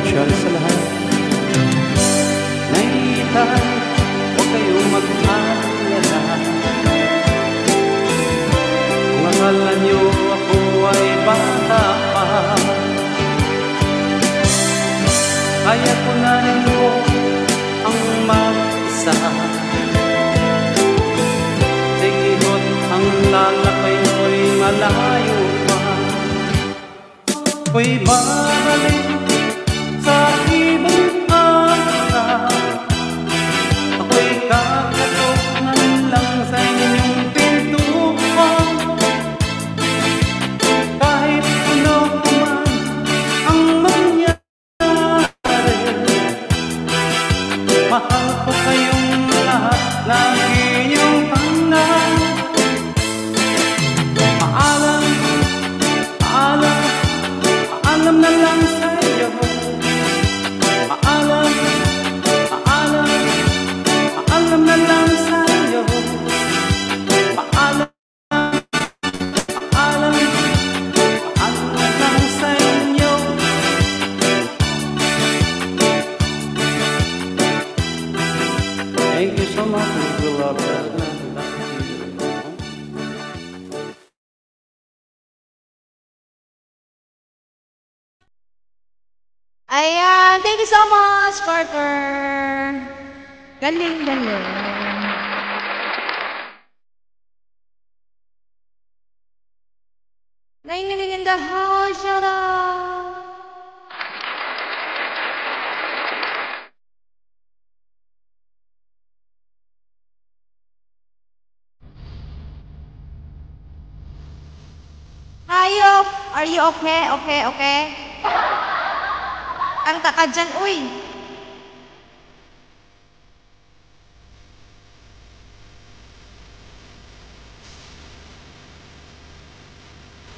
S5: Siya sa lahat naitay, huwag kayong mag-alala. Kung akala niyo ako ay bata pa, kaya ko na rin po ang mag-isa. Tigihot ang lalakay ko'y malayo pa. Ko'y babalik sa ibang araw, ako'y kakatok lang sa inyong pintuan. Kahit ano man ang mangyari, mahal ko kayong lahat ng inyong pangalan. Paalam, paalam, paalam na lang sa'yo. Paalam na lang sa'yo. Paalam na lang sa inyo. Thank you so much. We love that.
S1: Ayan, thank you so much, Carter. Galing, galing. Nainig in the house, shut up. Hayop, are you okay? Okay. Ang taka dyan, uy.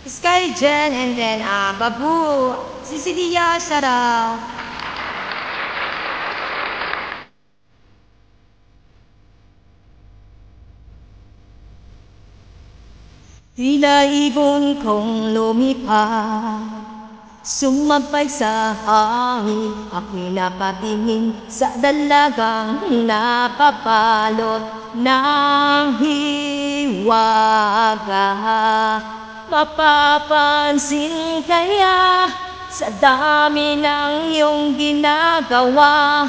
S1: Sky Jen and then Babu. Cecilia, shout out. Tila ibon kong lumipad, sumabay sa hangin, ako'y napatingin sa dalagang napabalot ng hiwaga. Mapapansin kaya sa dami ng iyong ginagawa,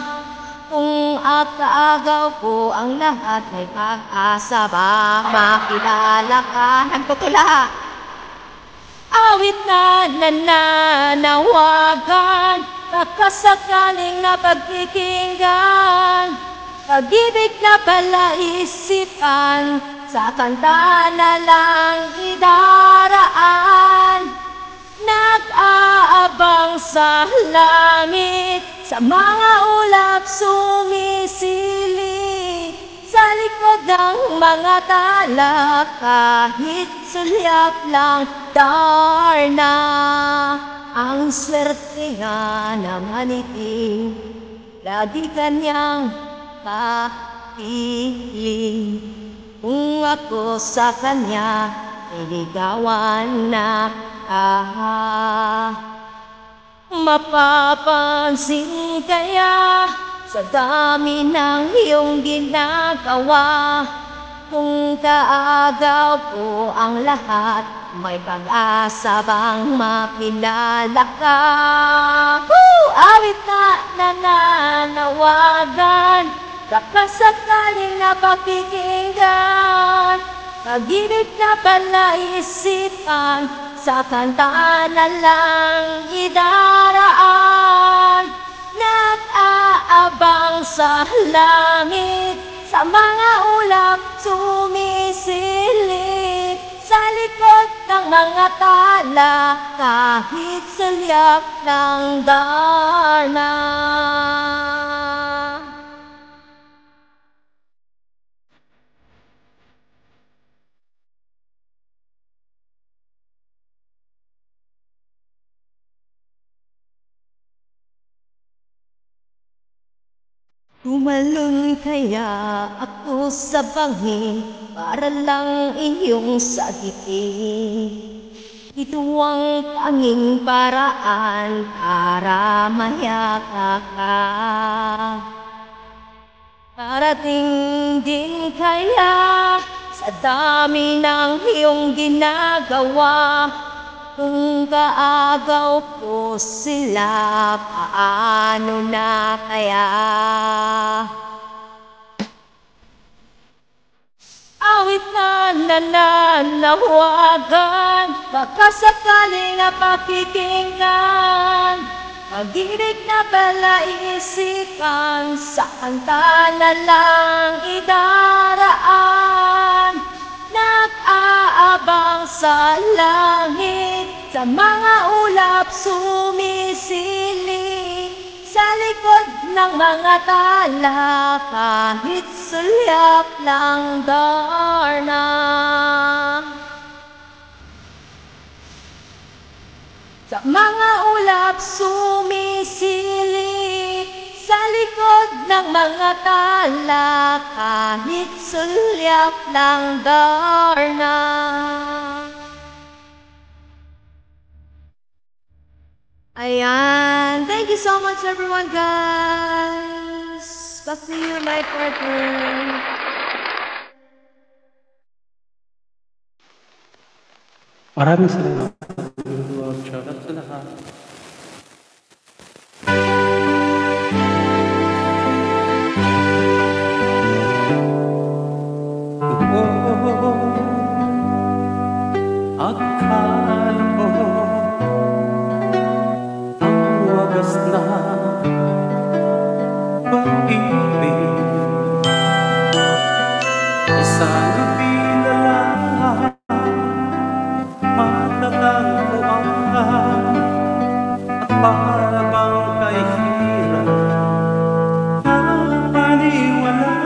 S1: kung agaw ko ang lahat ay pag-asa ba makilala ka? Nagtutula! Awit na nananawagan, kakasakaling na pagkikinggan, pag-ibig na palaisipan, sa kanta na lang idaraan. Nag-aabang sa langit, sa mga ulap sumisili, sa likod ng mga tala, kahit sulyap lang, darna. Ang swerte nga naman iting, lagi kanyang kapiling. Kung ako sa kanya, iligawan na mapapansin kaya sa dami ng iyong ginagawa, Kung kaagaw po ang lahat, may pag-asa bang makilala ka? Awit na nananawagan, kapasakaling napakikinggan, pag-ibig na palaisipan, sa kanta na lang idaraan. Nag-aabang sa langit, sa mga ulap sumisilip, sa likod ng mga tala, kahit salyak ng darna. Tumalon kaya ako sa bangin para lang iyong sagitin. Ito ang tanging paraan para mayakap ka. Parating din kaya sa dami ng iyong ginagawa, kung kaagaw po sila, paano na kaya? Awit na nananawagan, baka sakaling napakikinggan, pag-ibig na palaisipan, sa kanta na lang idaraan. Nag-aabang sa langit, sa mga ulap sumisili, sa likod ng mga tala, kahit sulyak lang darna. Sa mga ulap sumisili, sa likod ng mga tala, kahit sulyak lang darna. Ayan. Thank you so much everyone, guys. Back to you, my partner.
S5: Maraming salamat. Shoutout sa lahat. Akala ko ang wagas na pag-ibig, isang pinala matatagpuan ka, at para bang kay hirap na paniwalaan.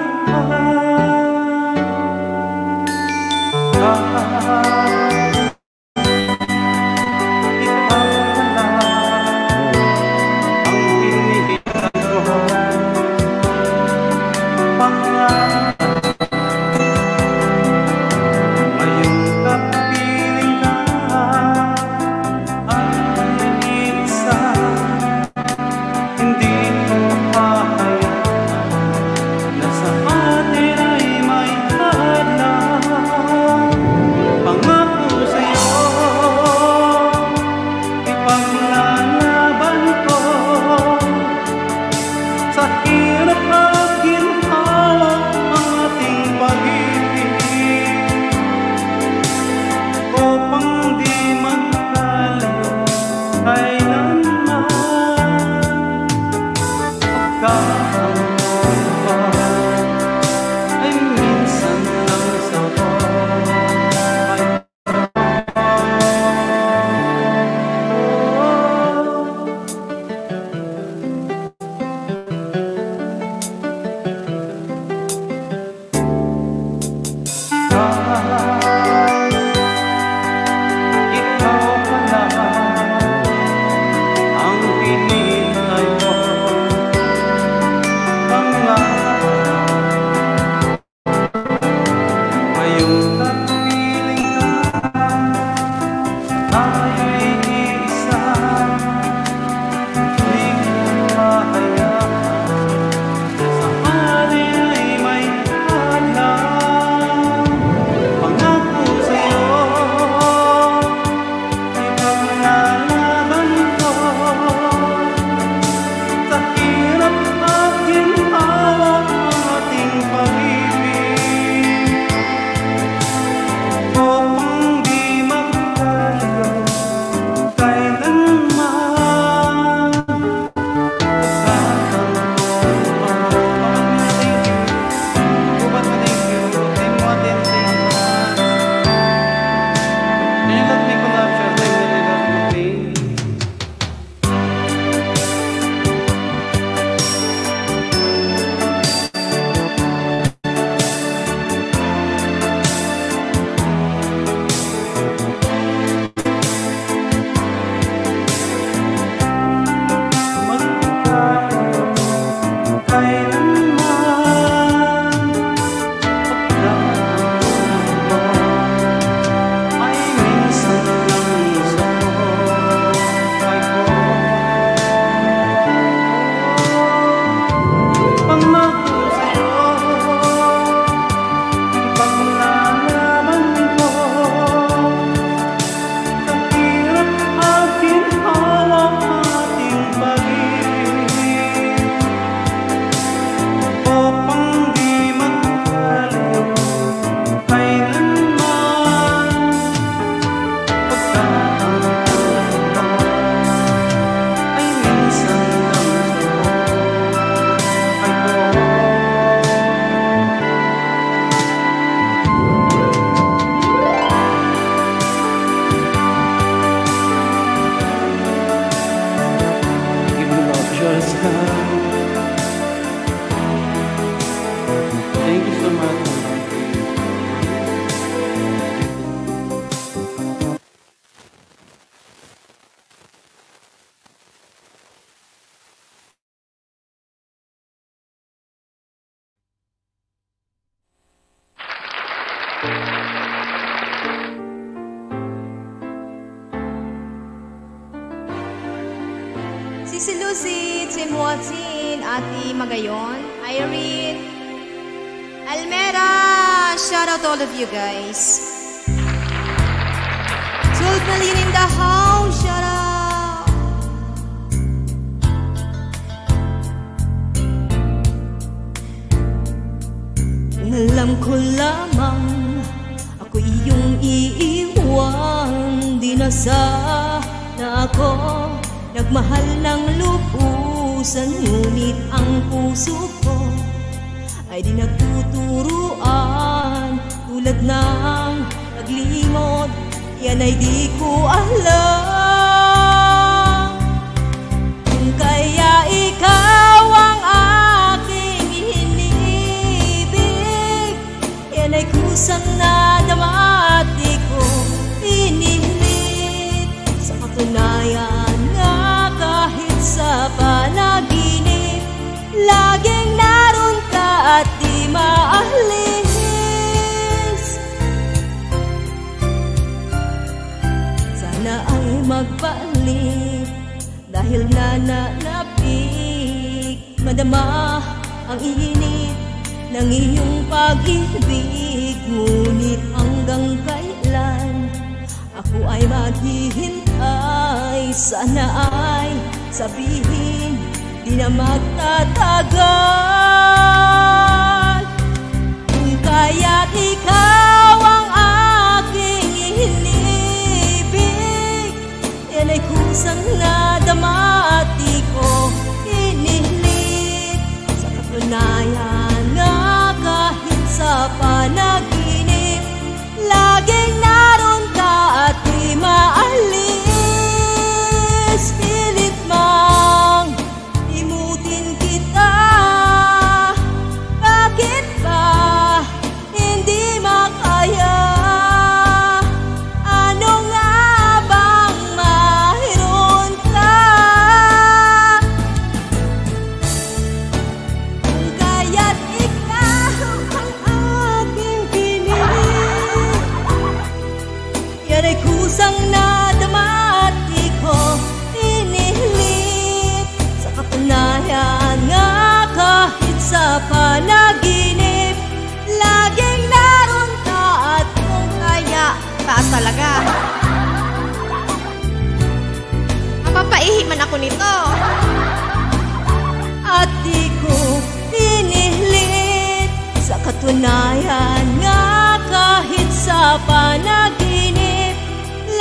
S5: Sa hirap at ginhawa
S1: Susie, Tim Watson, Ati Magayon, Irene, Almera, shout out all of you guys. 12 million in the house, shout out. Alam ko lamang ako iyong iiwan. Di na sana ako nagmahal ng lubusan, ngunit ang puso ko ay di nagtuturuan. Tulad ng naglimot, yan ay di ko alam. Kung kaya ikaw ang aking inibig, yan ay kusang na damati ko inilit. Sa katunayan nga kahit sa panaginip, laging naroon ka at di maalis. Sana ay magbalik dahil nananapik, madama ang init ng iyong pag-ibig. Ngunit hanggang kailan ako ay maghihintay? Sana ay sabihin di na magtatagal. Kung kaya't ikaw ang aking inibig, yan ay kusang na damati ko inilit. Sa katunayan nga kahit sa panaginip, laging naroon ka at di maalis. Pilit mang imutin kita, bakit ba hindi makaya? Ano nga bang mayroon ka? Kung kaya't ikaw ang aking piniling, yan ay kusang na damati ko inihilit. Sa katunayan nga kahit sa panaginip, laging naroon ka at kung kaya. Taas talaga. Mapapaihi man ako nito. At di ko inihilit. Sa katunayan nga kahit sa panaginip,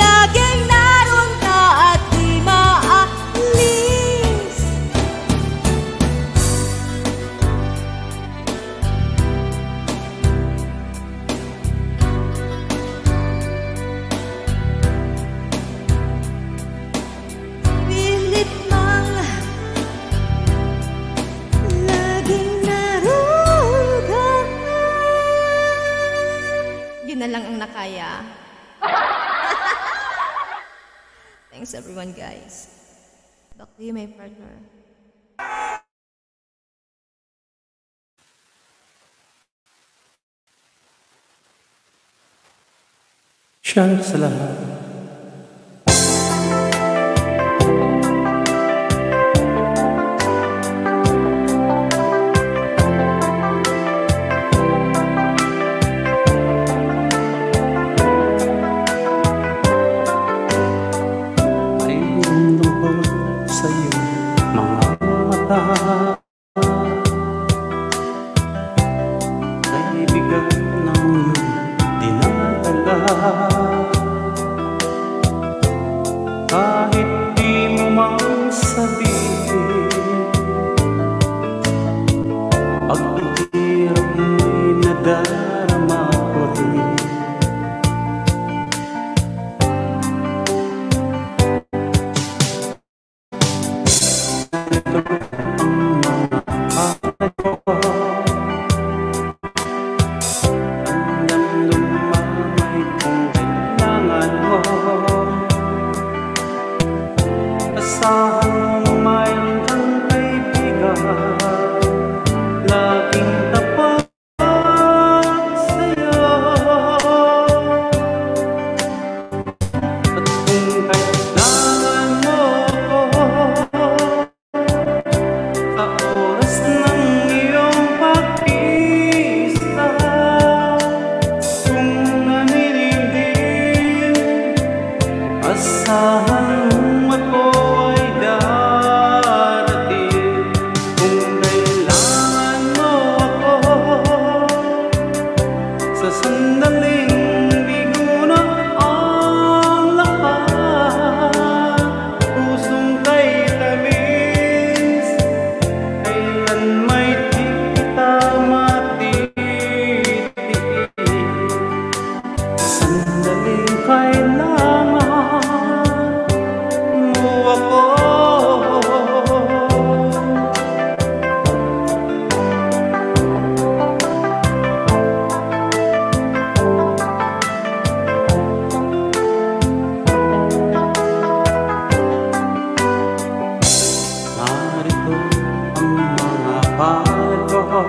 S1: laging naroon ka at di maalis. Pilit mang laging naroon ka. Yun na lang ang nakaya. Thanks everyone, guys. Back to you, my partner.
S5: Shout sa lahat. May lungkot sa iyong mga mata, ay bigat ng iyong dinadala. Kahit di mo man sabihin, paghihirap mo'y nadarama ko rin. Asahan mo mayroon kang kaibigan, laging tapat sandaling bigo na ang lahat. Pusong kay tamis, kailan may di kita matitiis. Sandaling kailangan mo ako. Narito ang mga palad ko,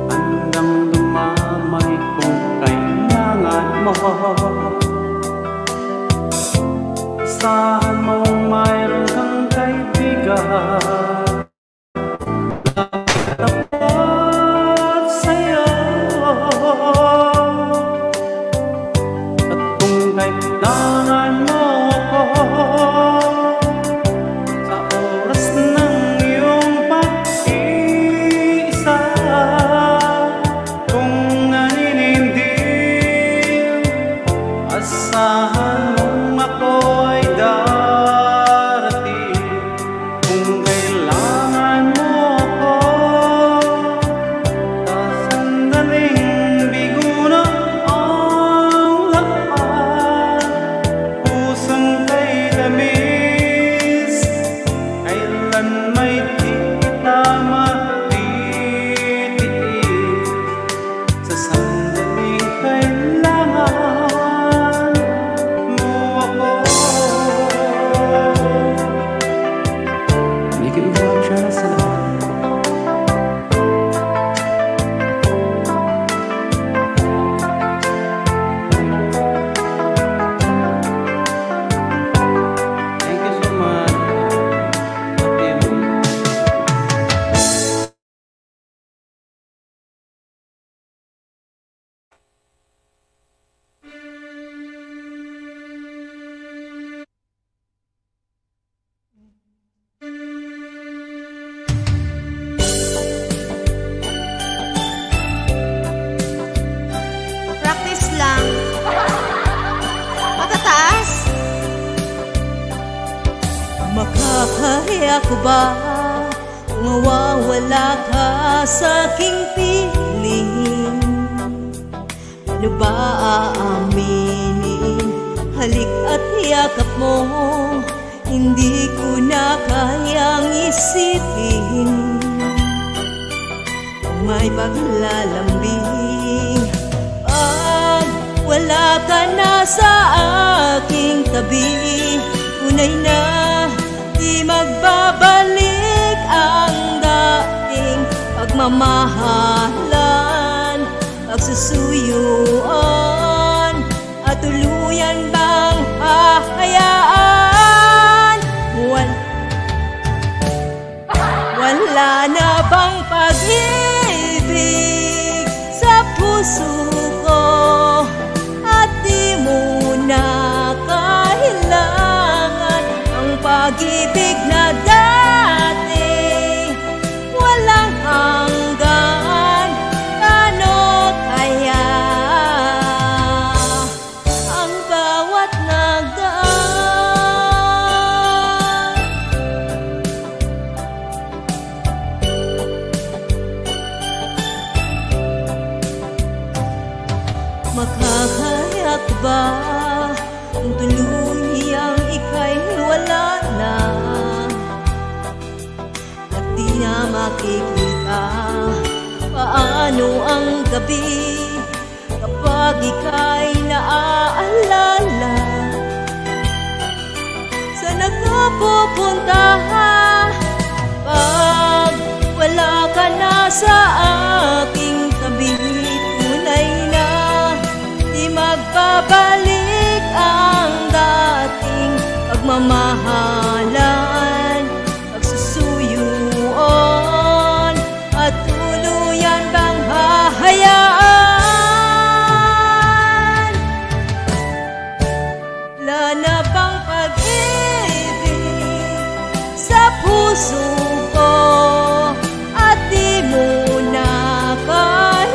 S5: handang dumamay kung kailangan mo. Saan mong mayroon kang kaibigan tapat sa'yo. At kung kailangan mo ako sa oras ng iyong pag-iisa, kung naninindil, asahan mong ako ay darating. Kung kailangan mo ako sa sandaling bigo na ang lahat. Pusong kay tamis, kailan may di kita matitiis. Sa sandaling kailangan mo ako. You can watch us Thank you so much.
S1: Practice lang. Matataas. Makakaya ko ba kung mawawala ka sa aking piling? Ano ba aaminin? Halik at yakap mo, hindi ko na kayang isipin. Kung may paglalambing, pag wala ka na sa aking tabi, tunay na di magbabalik ang dating pagmamahalan, pagsusuyuan, at tuluyan bang hahayaan? Wala na bang pag-ibig sa puso ko, at di mo na kailangan ang pag-ibig na dati walang hanggan. Ano kaya ang bawat nagdaan? Makakayak ba kung tuluyang ika'y wala na, at di na makikita? Paano ang gabi kapag ika'y naaalala? Saan nagpupunta pag wala ka na sa aking tabi? Tunay na di magbabalik ang dating pagmamahalan, pagsusuyuan, at tuluyan bang hahayaan? Wala na bang pag-ibig sa puso ko, at di mo na kaya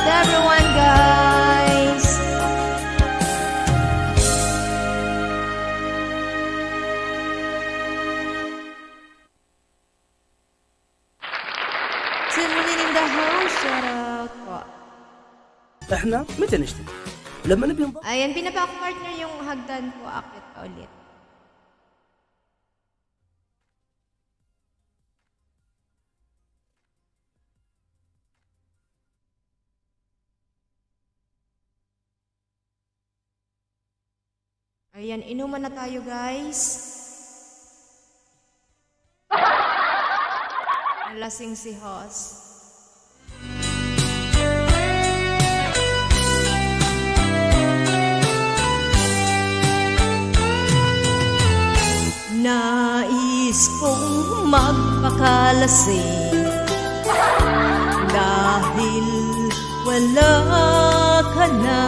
S1: out everyone, guys. Sinulin in the house, shout out po.
S10: احنا متى نشتري؟ لما نبي نضبط.
S1: Ayan, pinapa ko partner yung hagdan ko. Akit ka ulit. Ayan, inuman na tayo, guys. Nalasing si Hoss. Nais kong magpakalasing dahil wala ka na.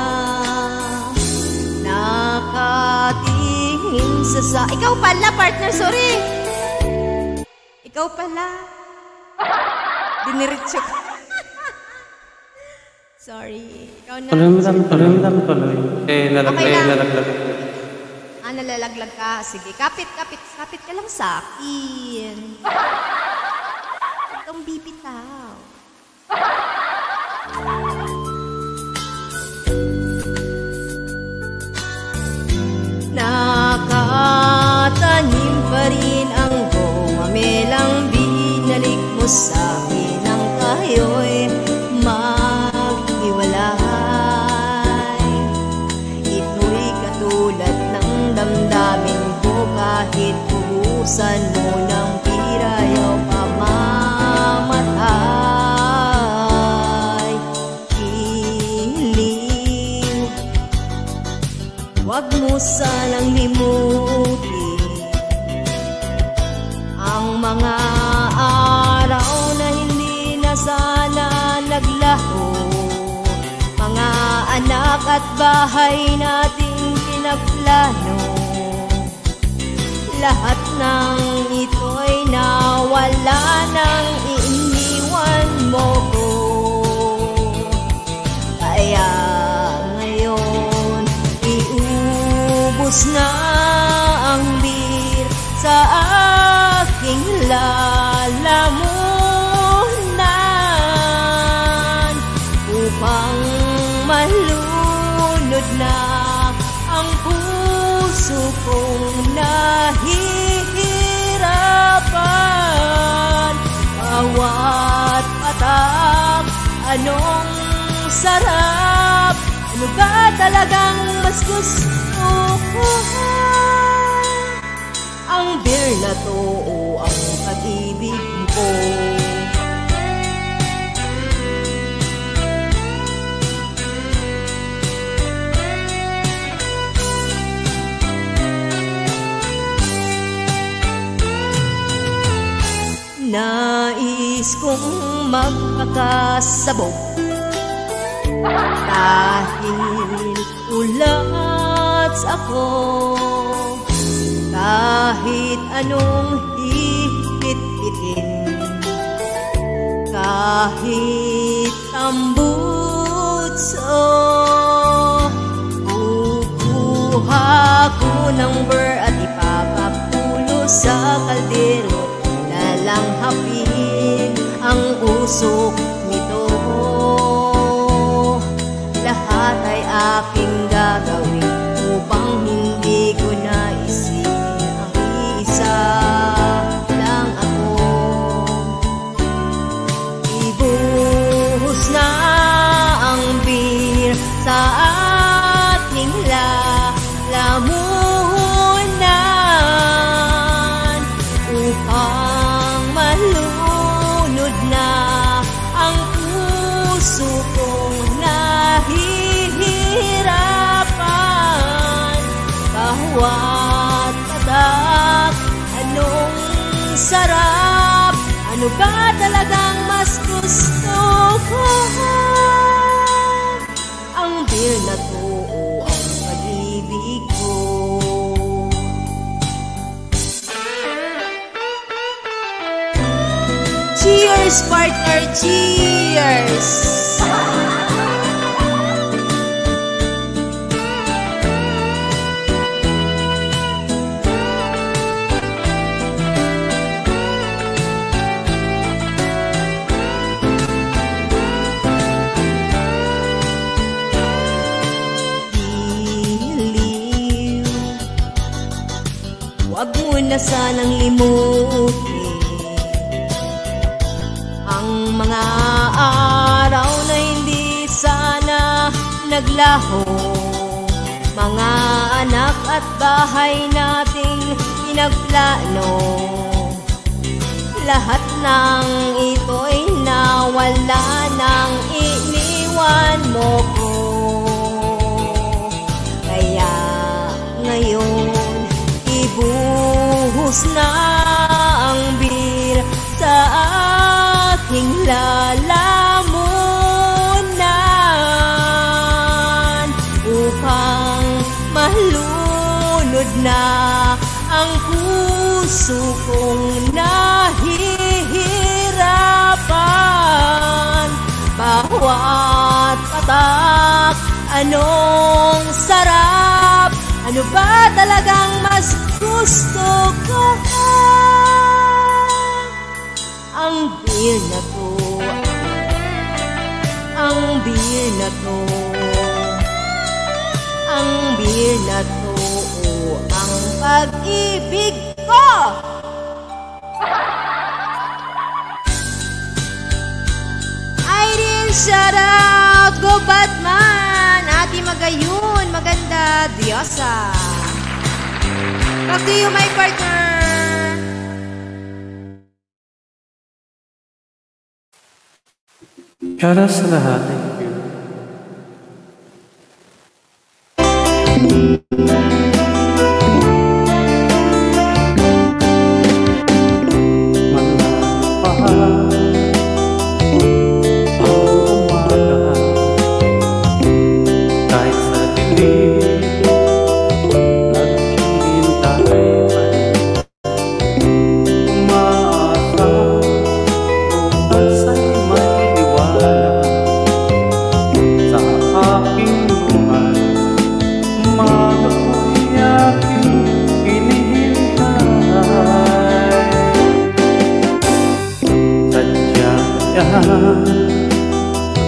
S1: Nakatingin sa ikaw pala, partner, sorry. Ikaw pala. Diniritso ka. Sorry. Ikaw na.
S5: Tuloy. Lalaglag.
S1: Nalalaglag ka. Sige, kapit ka lang sa akin. Huwag kang bibitaw. Nakatanim pa rin ang gumamelang binalik mo sa akin ang kayo'y maghiwalay. Ito'y katulad ng damdamin ko kahit buhusan mo ng pirayaw pamamatay. Hiling, wag mo sanang limutin ang mga araw na hindi na sana naglaho. Mga anak at bahay nating pinagplano, lahat ng ito'y nawala nang iniwan mo ko. Kaya ngayon iubos na ang bir sa aking lalamunan upang malunod na ang puso kong nahihirapan. Bawat patak, anong sarap, ano ba talagang mas gusto ko? Ang beer na to o ang pag-ibig ko? Nais kong magpakasabog dahil ulats ako. Kahit anong hihit-hitin, kahit tambutso, kukuha ko ng ber at ipapapulo sa kaldero. Langhapin ang usok nito. Lahat ay aking gagawin upang hindi ko naisip ang isa lang ako. Ibuhos na ang beer sa ating lalamunan upang malunod na ang puso kong nahihirapan. Bawat patak, anong sarap, ano ba talagang mas gusto ko? Ang beer na to o ang pag-ibig ko? Cheers, partner! Cheers! na sanang limutin ang mga araw na hindi sana naglaho. Mga anak at bahay nating pinagplano, lahat ng ito'y nawala nang iniwan mo ko. Kaya ngayon ibuhos na ang bir sa aking lalamunan upang malunod na ang puso kong nahihirapan. Bawat patak, anong sarap, ano ba talagang mas gusto ko? Ang beer na to, ang beer na to, ang beer na to, ang pag-ibig ko. Irene, shout out, go Batman, Ate Magayon, maganda, Diosa. Back to you, my partner.
S5: Shout out sa lahat. Thank you.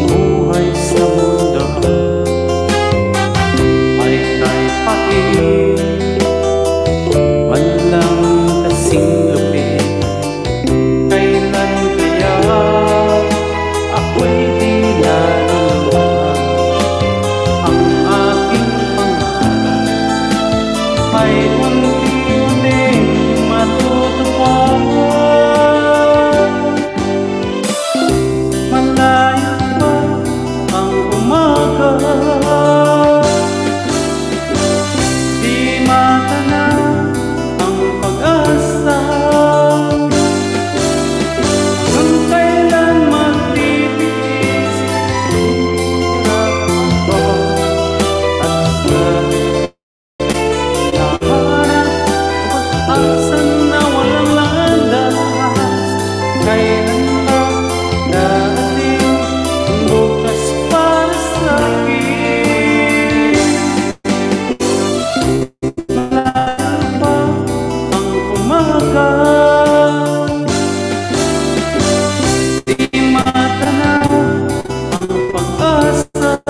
S5: Buhay sa mundo ay kahit pait, walang kasing lupit. Kailan kaya ako'y di naluluhan? Ang aking pangarap ay unti-unting matutupad. Malayo pa ang umaga, di matanaw ang pag-asa. Kung kailan magtitiis, hirap ako at sa lahat pag-asa na walang landas. Kailan ba darating bukas para sa akin? Malayo pa ang umaga, di matanaw ang pag-asa.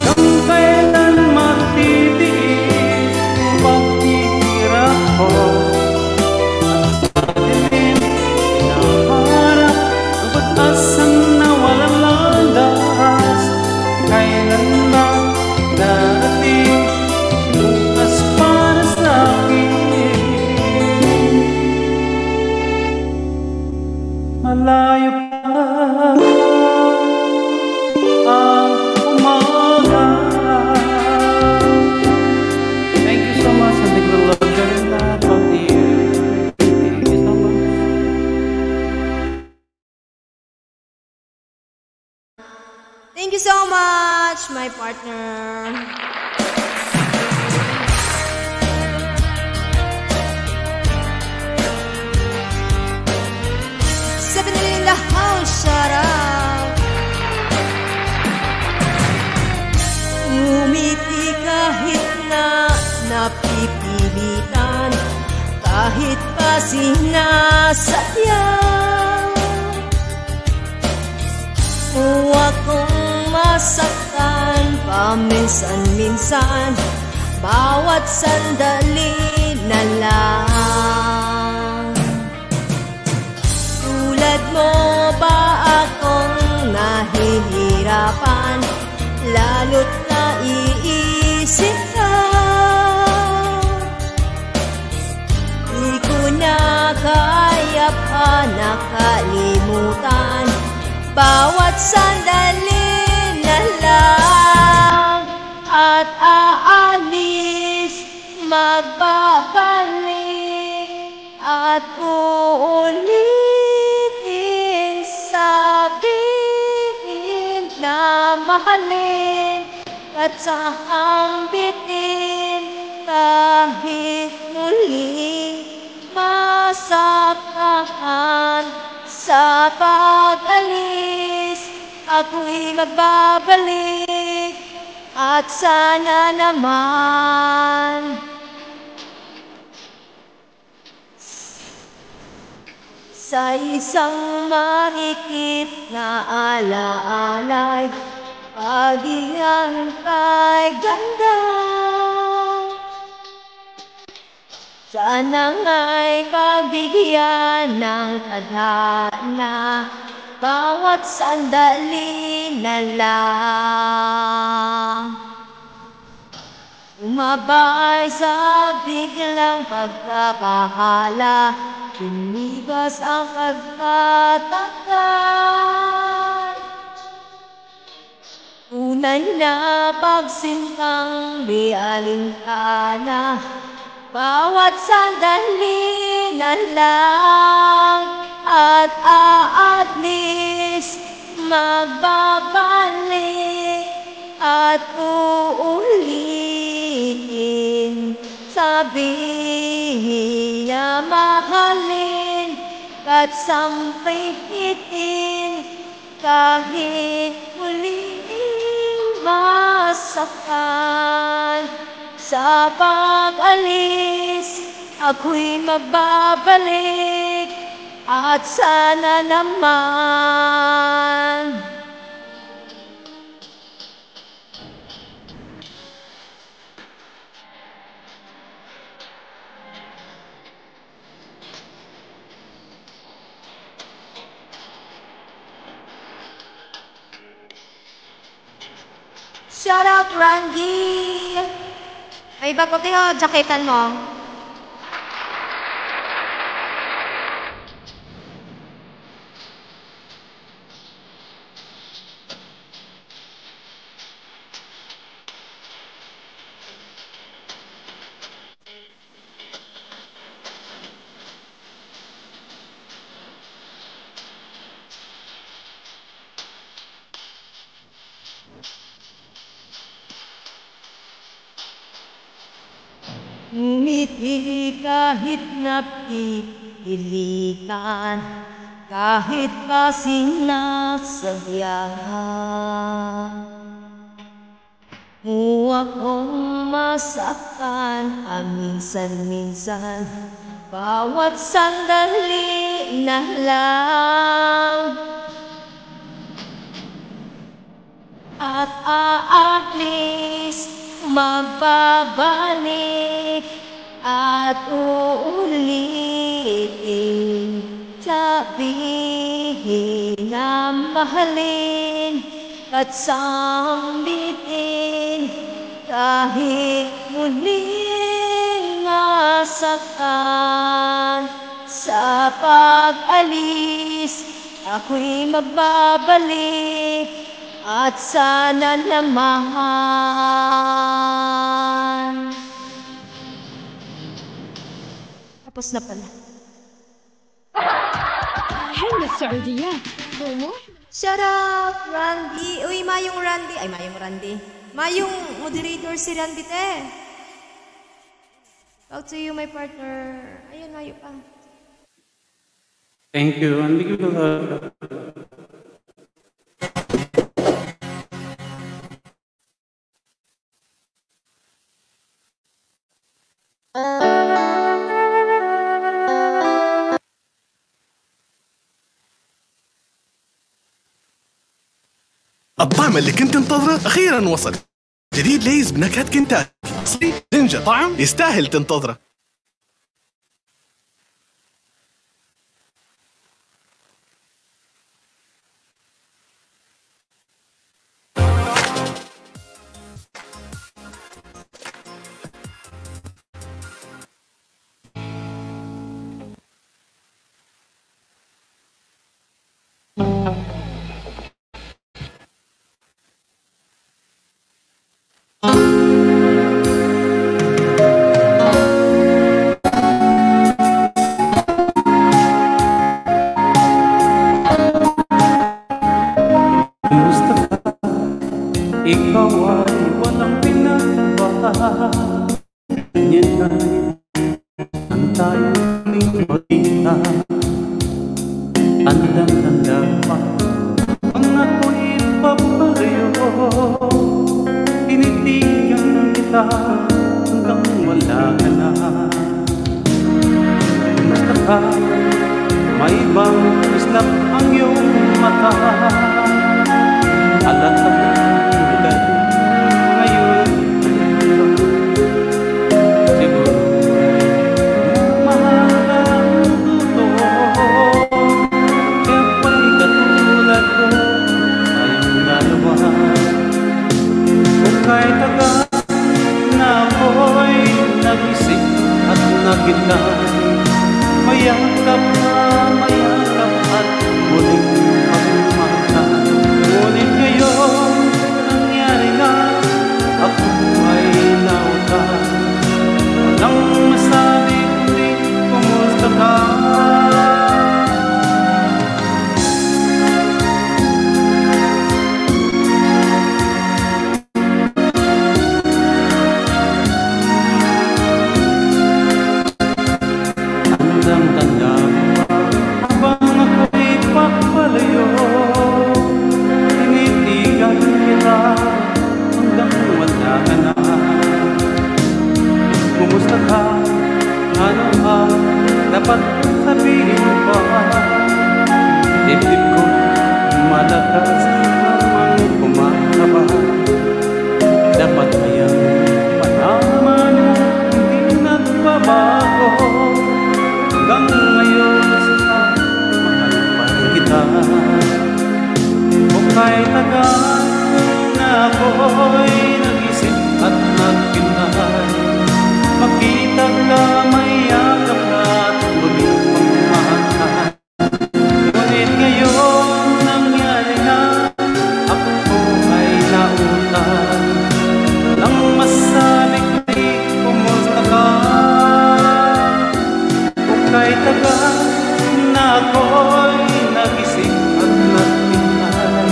S5: Kung kailan magtitiis ang paghihirap ko, na walang landas. Kailan ba darating bukas para sa akin? Malayo pa ang umaga. Thank you so much, and big love and that from you. Thank you so much.
S1: Thank you so much, my partner. Seven in the house, shout out. Ngumiti kahit na napipilitan, kahit pa sinasadya. Huwag kong masaktan paminsan-minsan, bawat sandali na lang. Tulad mo ba akong nahihirapan, lalo't naiisip ka? Di ko na kaya pa nakalimutan, bawat sandali na lang. At aalis, magbabalik, at uulitin, sabihin na mahalin, at sahambitin, kahit muli masaktan. Sa pag-alis, ako'y magbabalik, at sana naman sa isang mahigit na alaala'y pag-iyan kay ganda. Sana nga'y pagbigyan ng tadhana, bawat sandali na lang. Umabay sa biglang pagkabahala, lumipas ang pagkatagal. Tunay na pagsintang di alintana, bawat sandali na lang. At aalis, magbabalik, at uulitin, sabihin na mahalin, at sampitin, kahit muling masaktan. Sa pag-alis, ako'y magbabalik, at sana naman shout out Randy! Ay, bago kayo, jaketan mo. Ngumiti kahit napipilitan, kahit pa sinasadyahan mo akong masaktan, minsan-minsan, bawat sandali na lang. At aalis, magbabalik, at uulitin, sabihin na mahalin, at sambitin, kahit muling masaktan. Sa pag-alis, ako'y magbabalik, at sana naman. Tapos na pala.
S11: حلم السعوديات طموح.
S1: Shut up, Randy. Uy, Mayong Randy. Ay, Mayong Randy. Mayong moderator si Randy, te. Talk to you, my partner. Ayun, Mayo pa.
S5: Thank you. And thank you for
S2: الطعم اللي كنت تنتظره أخيراً وصل. جديد ليز بنكهة كنتاكي. أصلي جنجة طعم يستاهل تنتظره.
S5: Ikaw ay walang pinagbaha. Yan ay ang tayong balita. Tandang-tanda pa ang ako'y papalayo. Tinitigan kita hanggang wala ka na. Kumusta ka? May bang islap ang iyong mata? Alam ka ba? Kahit agad na ako'y nagising at nakitay, mayakap at muling pagmamahal. Ngunit ngayon nangyari na, ako ay nautan. Walang masabi kundi kumusta ka? Kumusta ka? Ano ang dapat sabihin pa? Dibdib ko malakas namang kumakaba. Dapat kayang malaman hindi nagbabago. Hanggang ngayon sa mahal pa kita. Kung kahit agad na ako'y nagising at nagpinay, makita ka, mayakap ka at muling pagmamahal. Ngunit ngayon nangyari na, ako ay nautan. Walang masabi kundi kumusta ka? Kung kahit agad na ako'y nagising at nagpinay,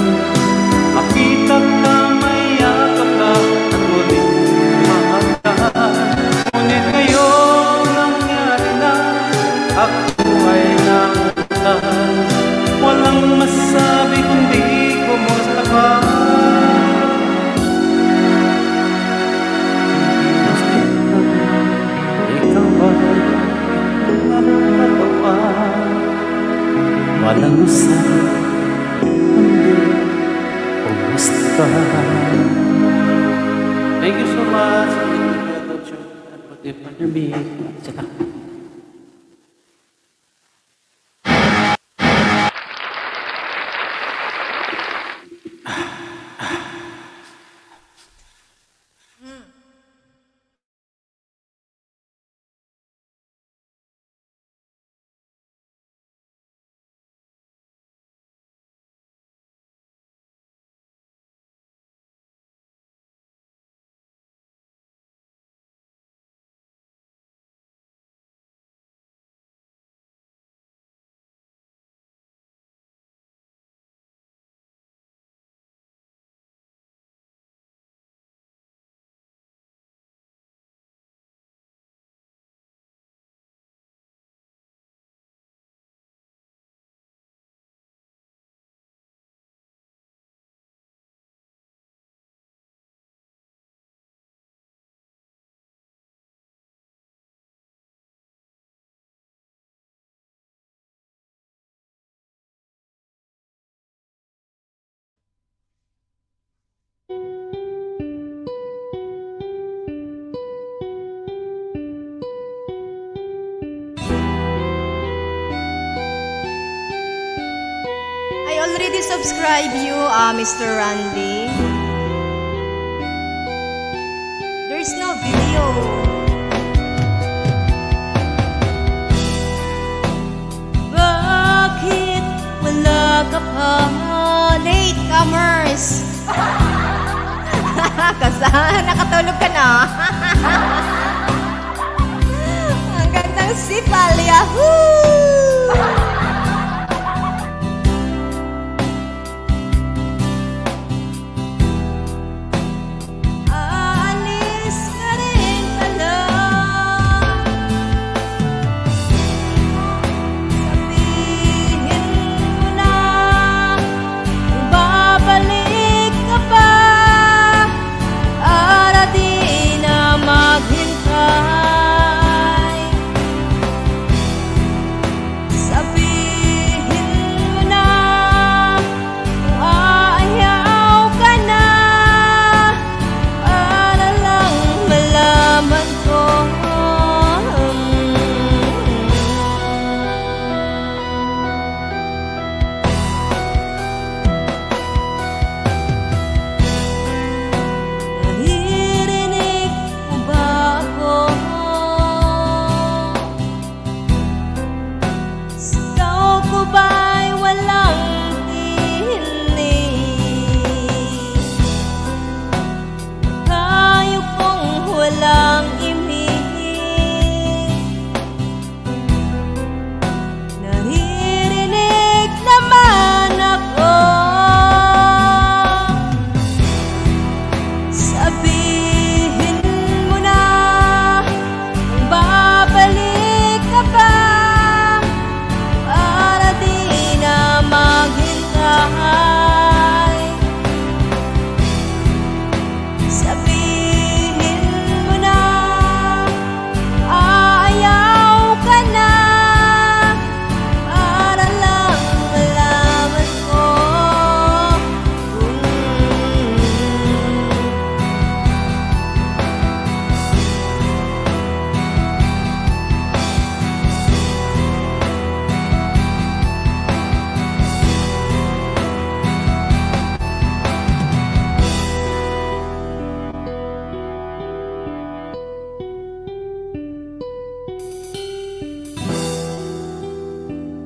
S5: makita ka, mayakap ka at muling pagmamahal. Ngunit ngayon nangyari na, ako ay nautan. Walang masabi kundi kumusta ka? Ikaw ba nakakatawa? Walang masabi kundi kumusta? Thank you so much. Partner B. Saka.
S1: subscribe you, Mr. Randy? There's no video. Bakit wala ka pa, latecomers? Kasahan, nakatulog ka na. Ang gandang sipal, yahoo! Aalis ka rin pala. Sabihin mo na kung babalik ka pa. Para di na maghintay. Sabihin mo na kung ayaw ka na. Para lang malaman ko. Naririnig mo ba ako? Sigaw ko ba'y walang tinig? Kayo kong walang imig. Naririnig naman ako. Sabihin mo na kung babalik ka pa. Para di na maghintay. Sabihin mo na ayaw ka na. Para lang malaman ko.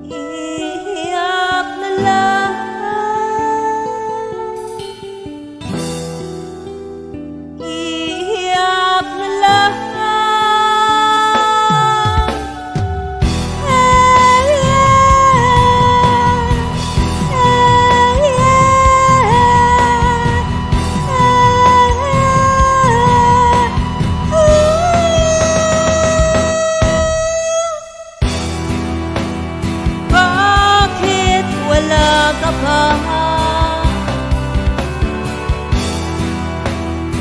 S1: Iiyak na lang. Iiyak na lang. Bakit wala ka pa?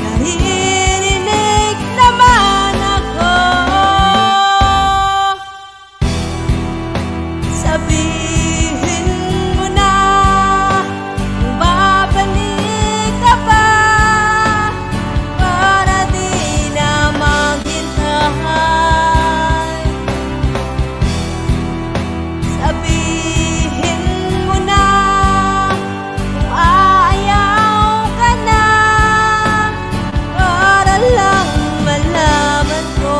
S1: Naririnig naman ako. Sabihin mo na kung babalik ka pa. Para di na maghintay. Sabihin mo na kung ayaw ka na. Para lang malaman ko.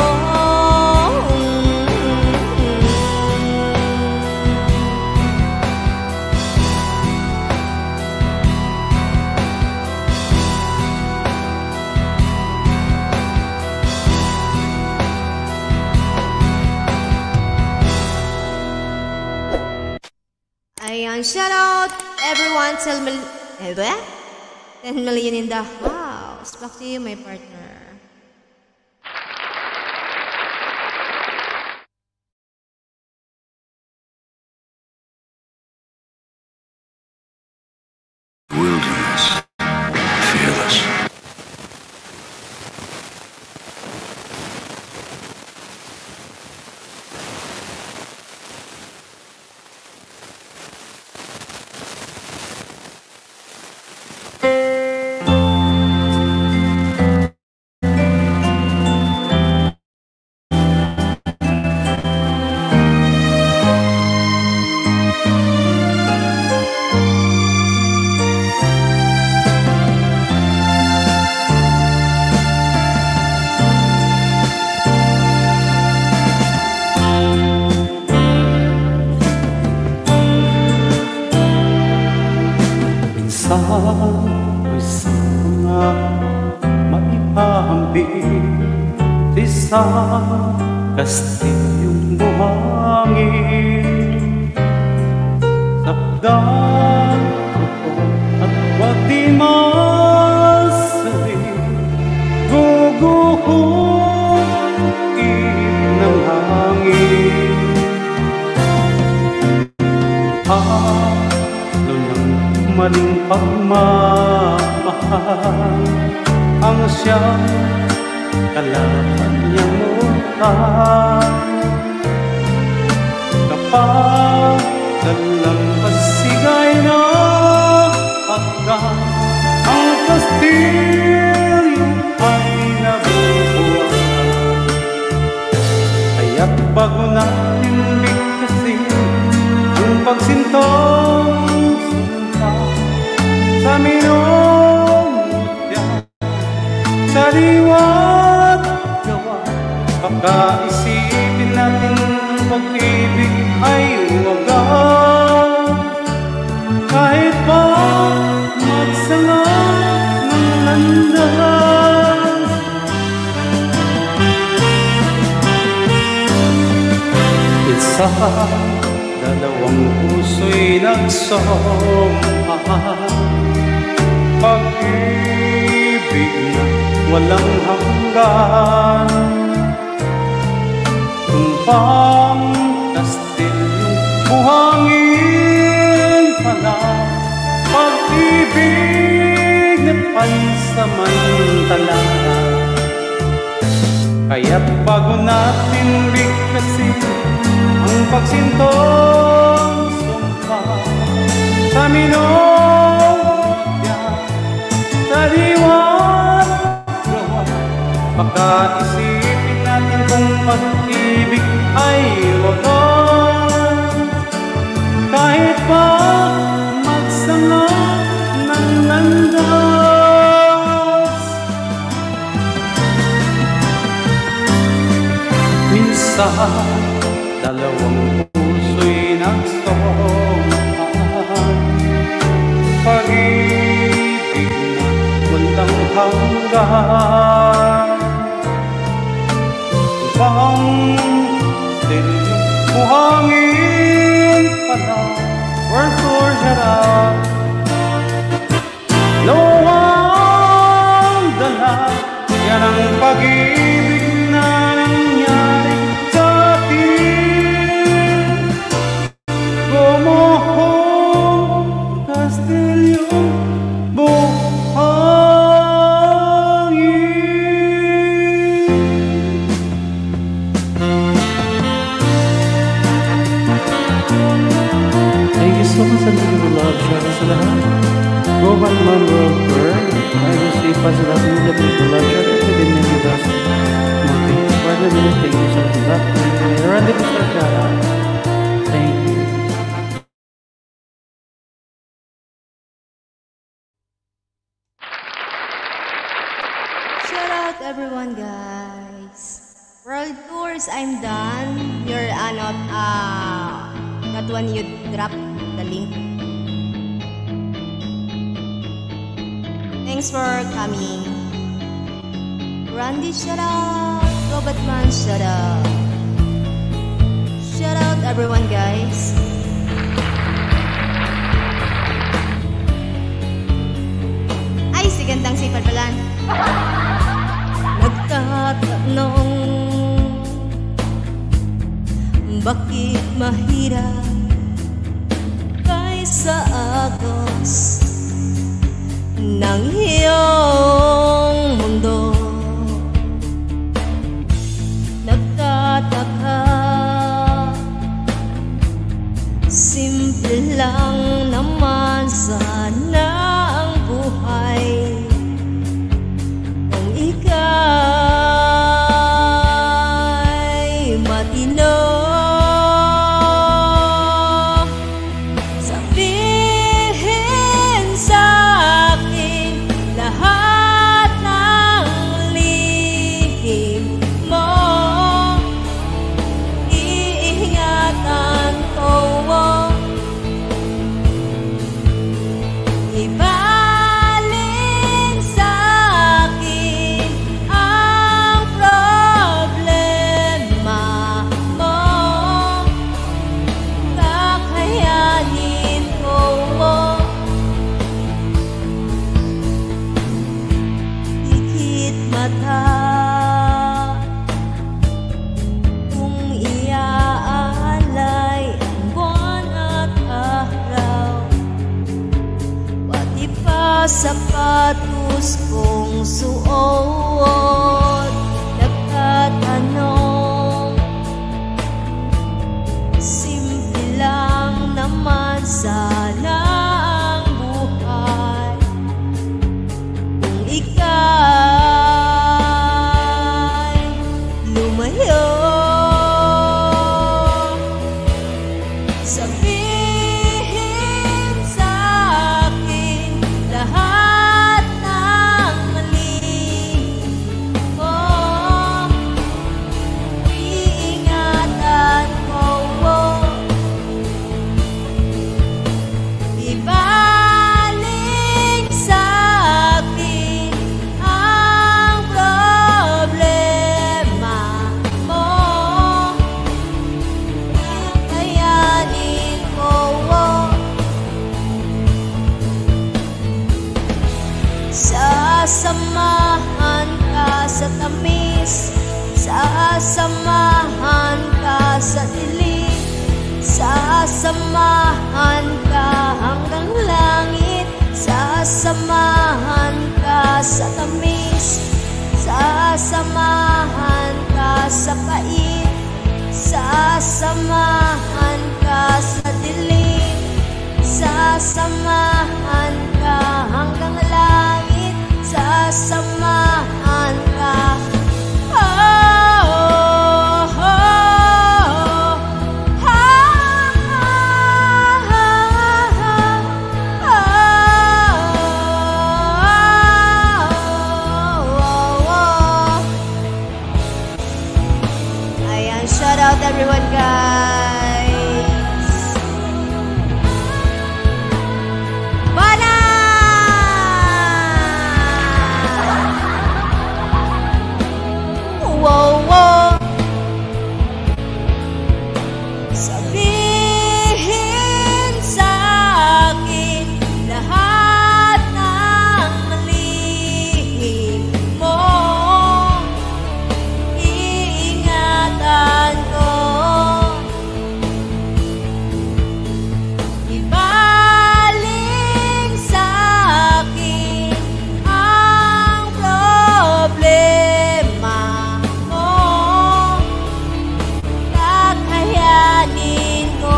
S1: Ayan, shout out everyone. 10 million in the house. Back to you, my partner.
S12: Wilderness, fearless.
S5: Minsan sana maihambing sa kastilyong buhangin. Takdan ko at wag di masabi, guguhuin ng hangin. Halo ng maling pagmamahal ang siyang kalaban niyang utang. Kapag dalampasigay na hanggang ang kastilyo ay nabubuhay, kaya't bago natin bigkasin ang pagsintong sumpa sa minumutya sa liwat gawa, baka isipin natin ang pag-ibig ay wagas. Kahit pa magsama ng landas, isa dalawang puso'y nagsamahan, pag-ibig na walang hanggan. Tumpang kastilyong buhangin pala, pag-ibig na pansamantala. Kaya't bago natin bigkasin ang pagsintong sumpa sa minumutya sa liwat gawa, baka isipin natin kung pag-ibig ay wagas. Kahit pa magsama ng landas, minsan dalawang puso'y nagsamahan, pag-ibig na walang hanggan. Bang dilyong buhangin pala, words or sarap, lawang dala, yan ang pag-ibig na nangyari sa atin. Gumuhong kastilyong buhangin. Thank you so much, and you love Shara sa lahat. Go back man world bird. I will say pa sa lahat ng people love Shara. Within many of us. Pwede din, thank you so much. Marami po sa Shara. Thank you.
S1: Shout out everyone, guys. World tours, I'm done. You're not that one you drop the link. Thanks for coming. Randy, shout out. Robertman, shout out. Shout out everyone, guys. Ay, si gandang si Palpalan. Nagtatanong, bakit mahirap kaysa agos ng iyong mundo? Nagtataka, simple lang naman sana ang buhay kung ika'y matino. Sabihin sa akin lahat sapatos kong suot, nagtatanong, simple lang naman sana ang buhay kung ika'y lumayo. Sabihin sa akin lahat ng mali ko, iingatan ko. Ibaling sa akin ang problema mo, kakayanin ko. Sasamahan ka sa tamis, sasamahan ka sa dilim, sasamahan ka hanggang langit, sasamahan ka sa tamis, sasamahan ka sa pait, sasamahan ka sa dilim, sasamahan ka hanggang langit, sasamahan ka. Oh, oh, oh, ayan, shout out everyone, guys. Bana! Wow, wow. Sabihin sa akin lahat ng mali mo, iingatan ko. Ibaling sa akin ang problema mo, kakayanin ko.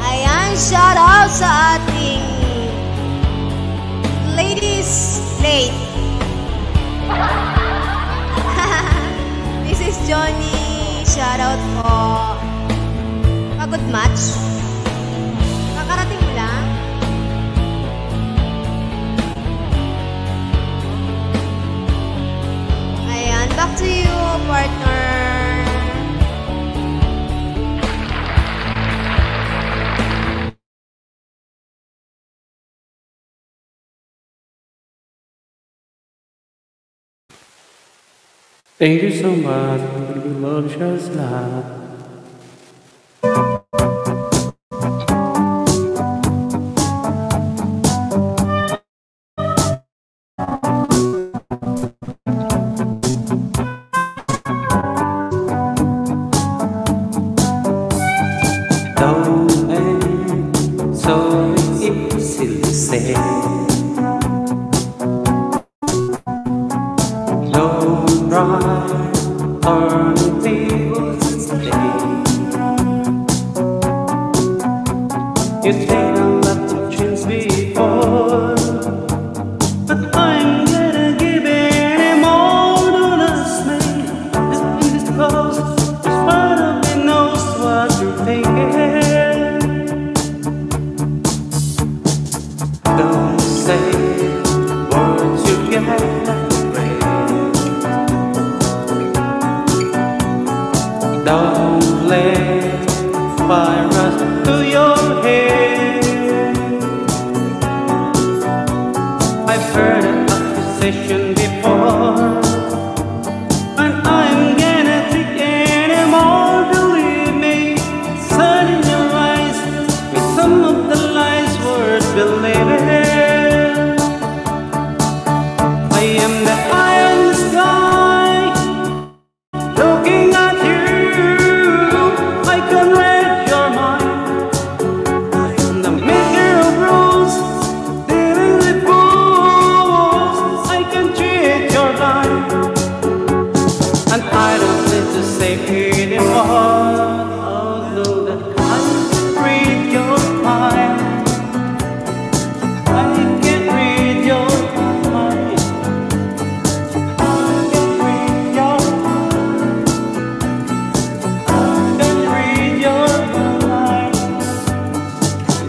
S1: Ayan, shout out sa ating ladies late. This is Johnny, shout out po. Pagod match? Kakarating mo lang? Ayan, back to you, partner.
S5: Thank you so much. We love just love. Don't make so easy to say. Don't try turn the tables today. You think I left your chance before, but I'm gonna give it more than a smile. This thing is close, this part of me knows what you're thinking. Don't say words you get afraid. Don't let fire rush through your head. I've heard an accusation before, and I'm gonna take any more. Believe me, sun in your eyes with some of the lies worth believing. I am the eye in the sky, looking at you. I can read your mind.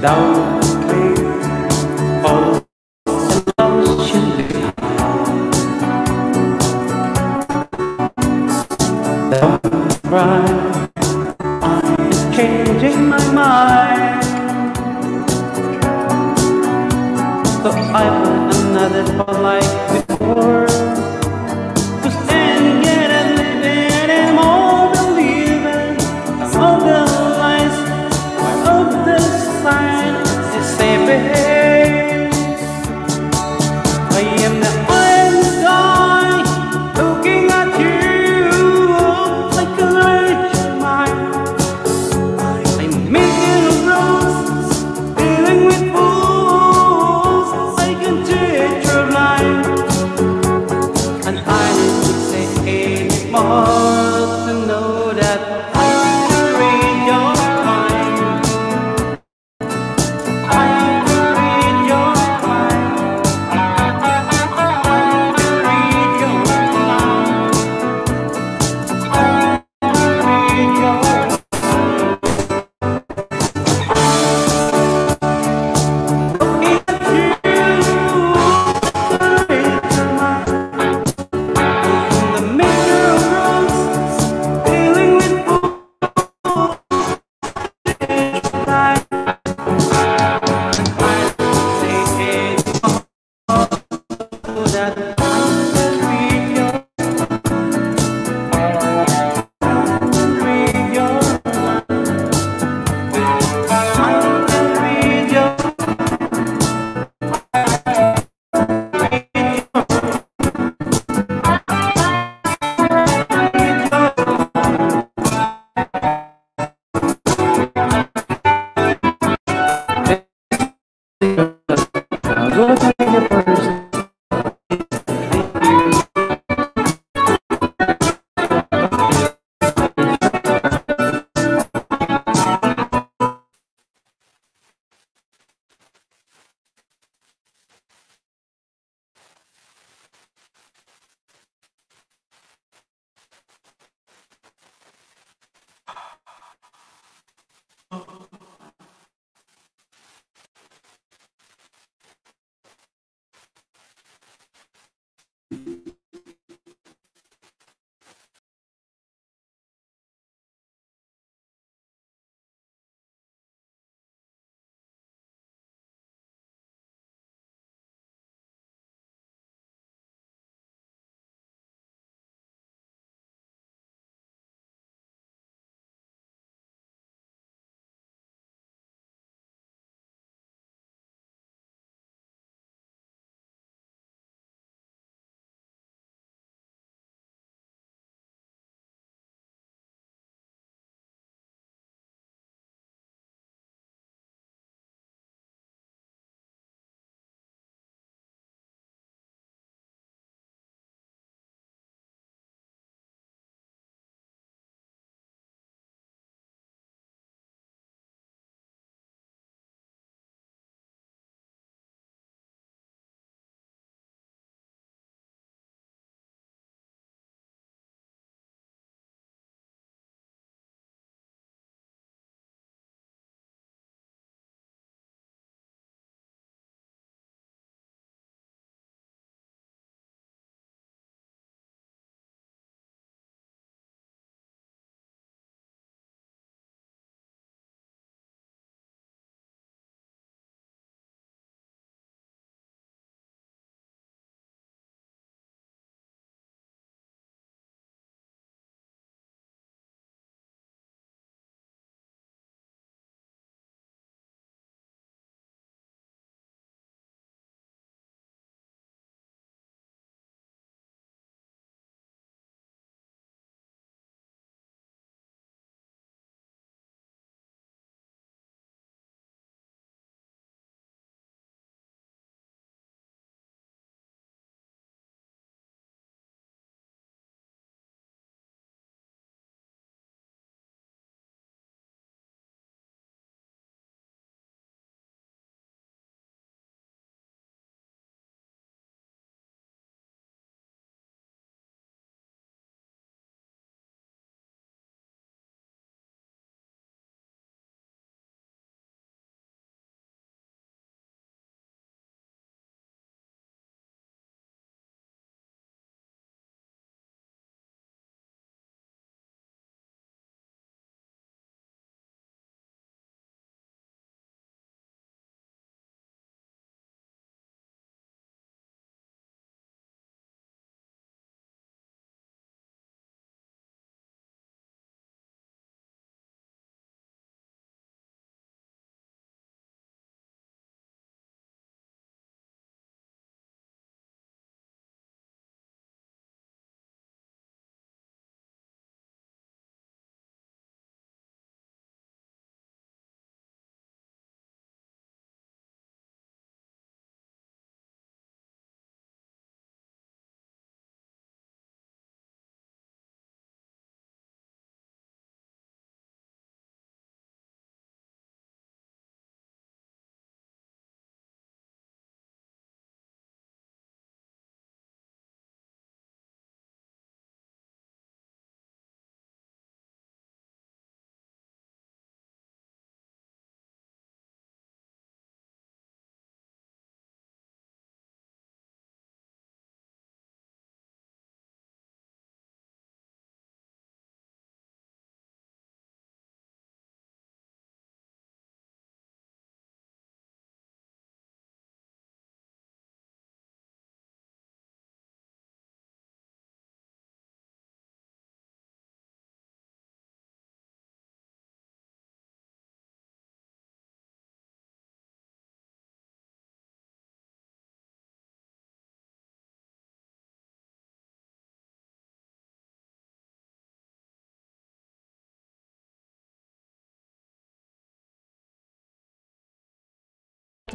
S5: Don't clear all emotion behind. Don't cry, I'm changing my mind. So I put another spot like before, to stand get and living and more believing. All the lies of the sign is saving. I am the iron guy looking at you like a virgin mind. I'm making rules, dealing with fools. I can change your life.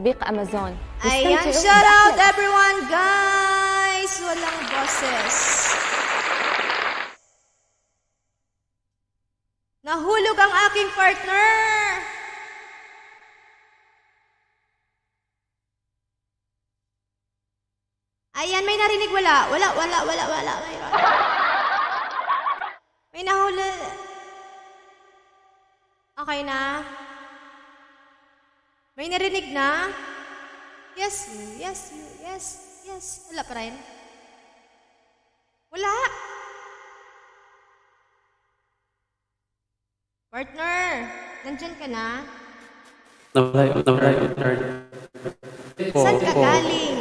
S13: تطبيق أمازون.
S1: Ayan, shout out everyone, guys! Walang boses. Nahulog ang aking partner! Ayan, may narinig wala. Wala. May nahuli. Okay na? May narinig na? Yes. Wala pa rin. Wala. Partner, nandyan ka na?
S5: Nawala yung third.
S1: Saan ka galing?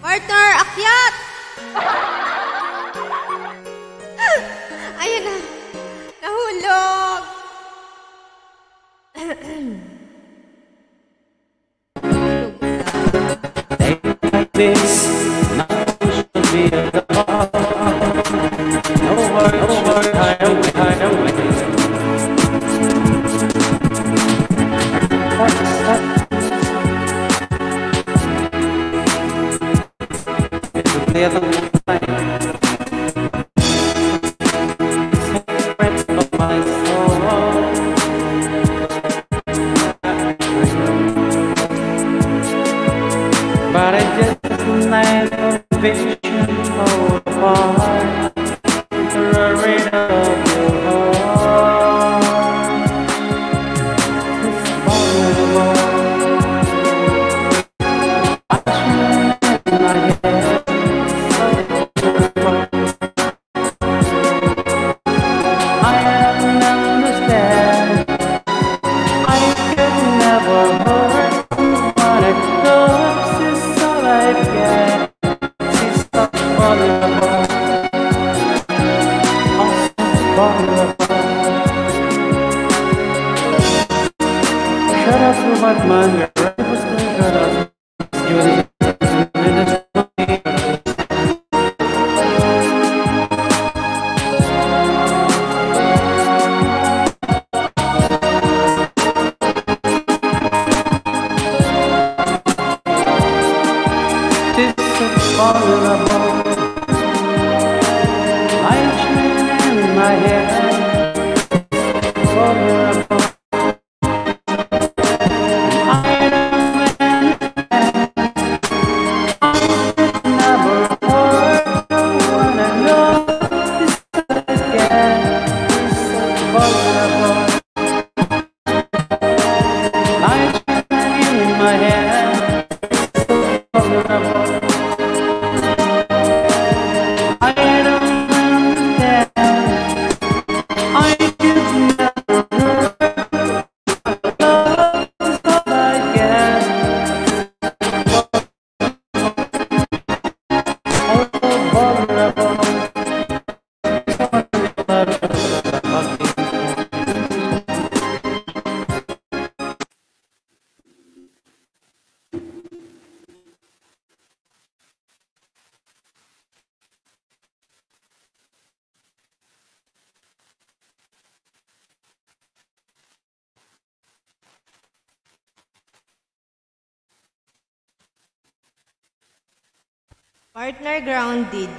S1: Partner, akyat! Ayun na. Nahulog.
S5: But I just night of vision fall apart. The rhythm of your heart is vulnerable. I turn my head so far. I don't understand. I could never hurt what it does. I get she's so vulnerable, shut up for what man, you're right for still shut up. In my head, vulnerable. I never hurt when I know this again. Vulnerable. In my head, vulnerable.
S1: Partner grounded.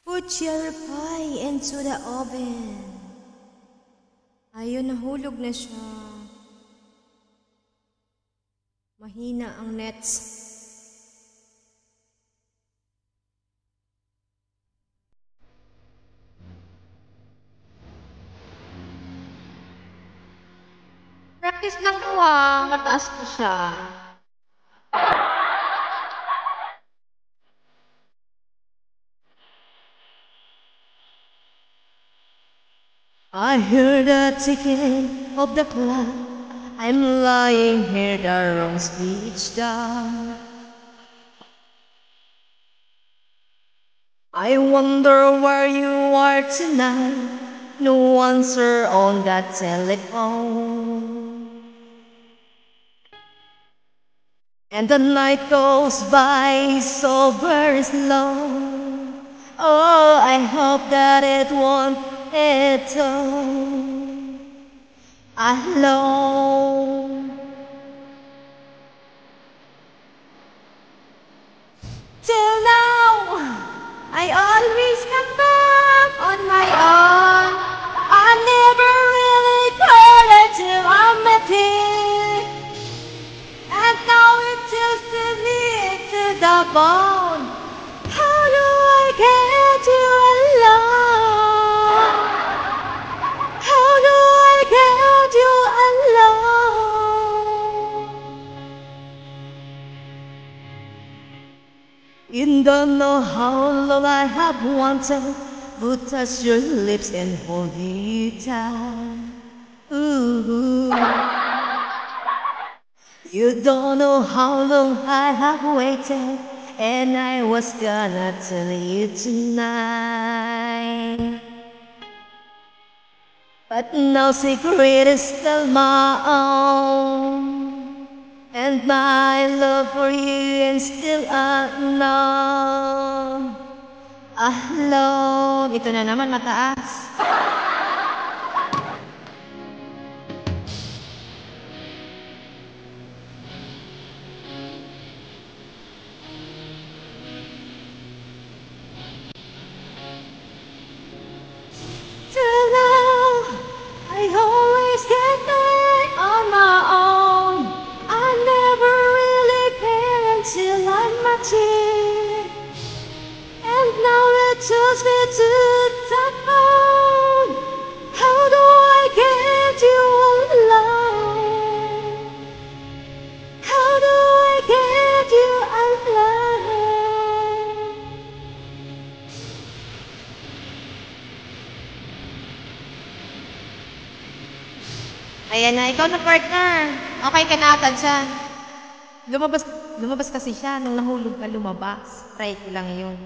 S1: Put your pie into the oven. Ayun, nahulog na siya. Mahina ang nets.
S11: Practice lang ko ah. Mataas ko siya.
S1: I hear the ticking of the clock. I'm lying here, the wrong speech down. I wonder where you are tonight. No answer on that telephone. And the night goes by so very slow. Oh, I hope that it won't at all. Alone. Till now, I always come back on my own. I never really cared until I met him. And now it tilted me to the bone. How do I get you alone? How do I get you alone? You don't know how long I have wanted to touch your lips and hold you tight. Ooh. You don't know how long I have waited, and I was gonna tell you tonight. But no secret is still my own, and my love for you is still unknown. Alone. Ito na naman mataas. Till now, I always get by on my own. I never really cared until I met you. And now it tells me to the phone. How do I get you alone? How do I get you alone? Ayan na, ikaw na partner. Okay ka na agad siya. Lumabas kasi siya. Nung nahulog ka, lumabas. Try ko lang yun.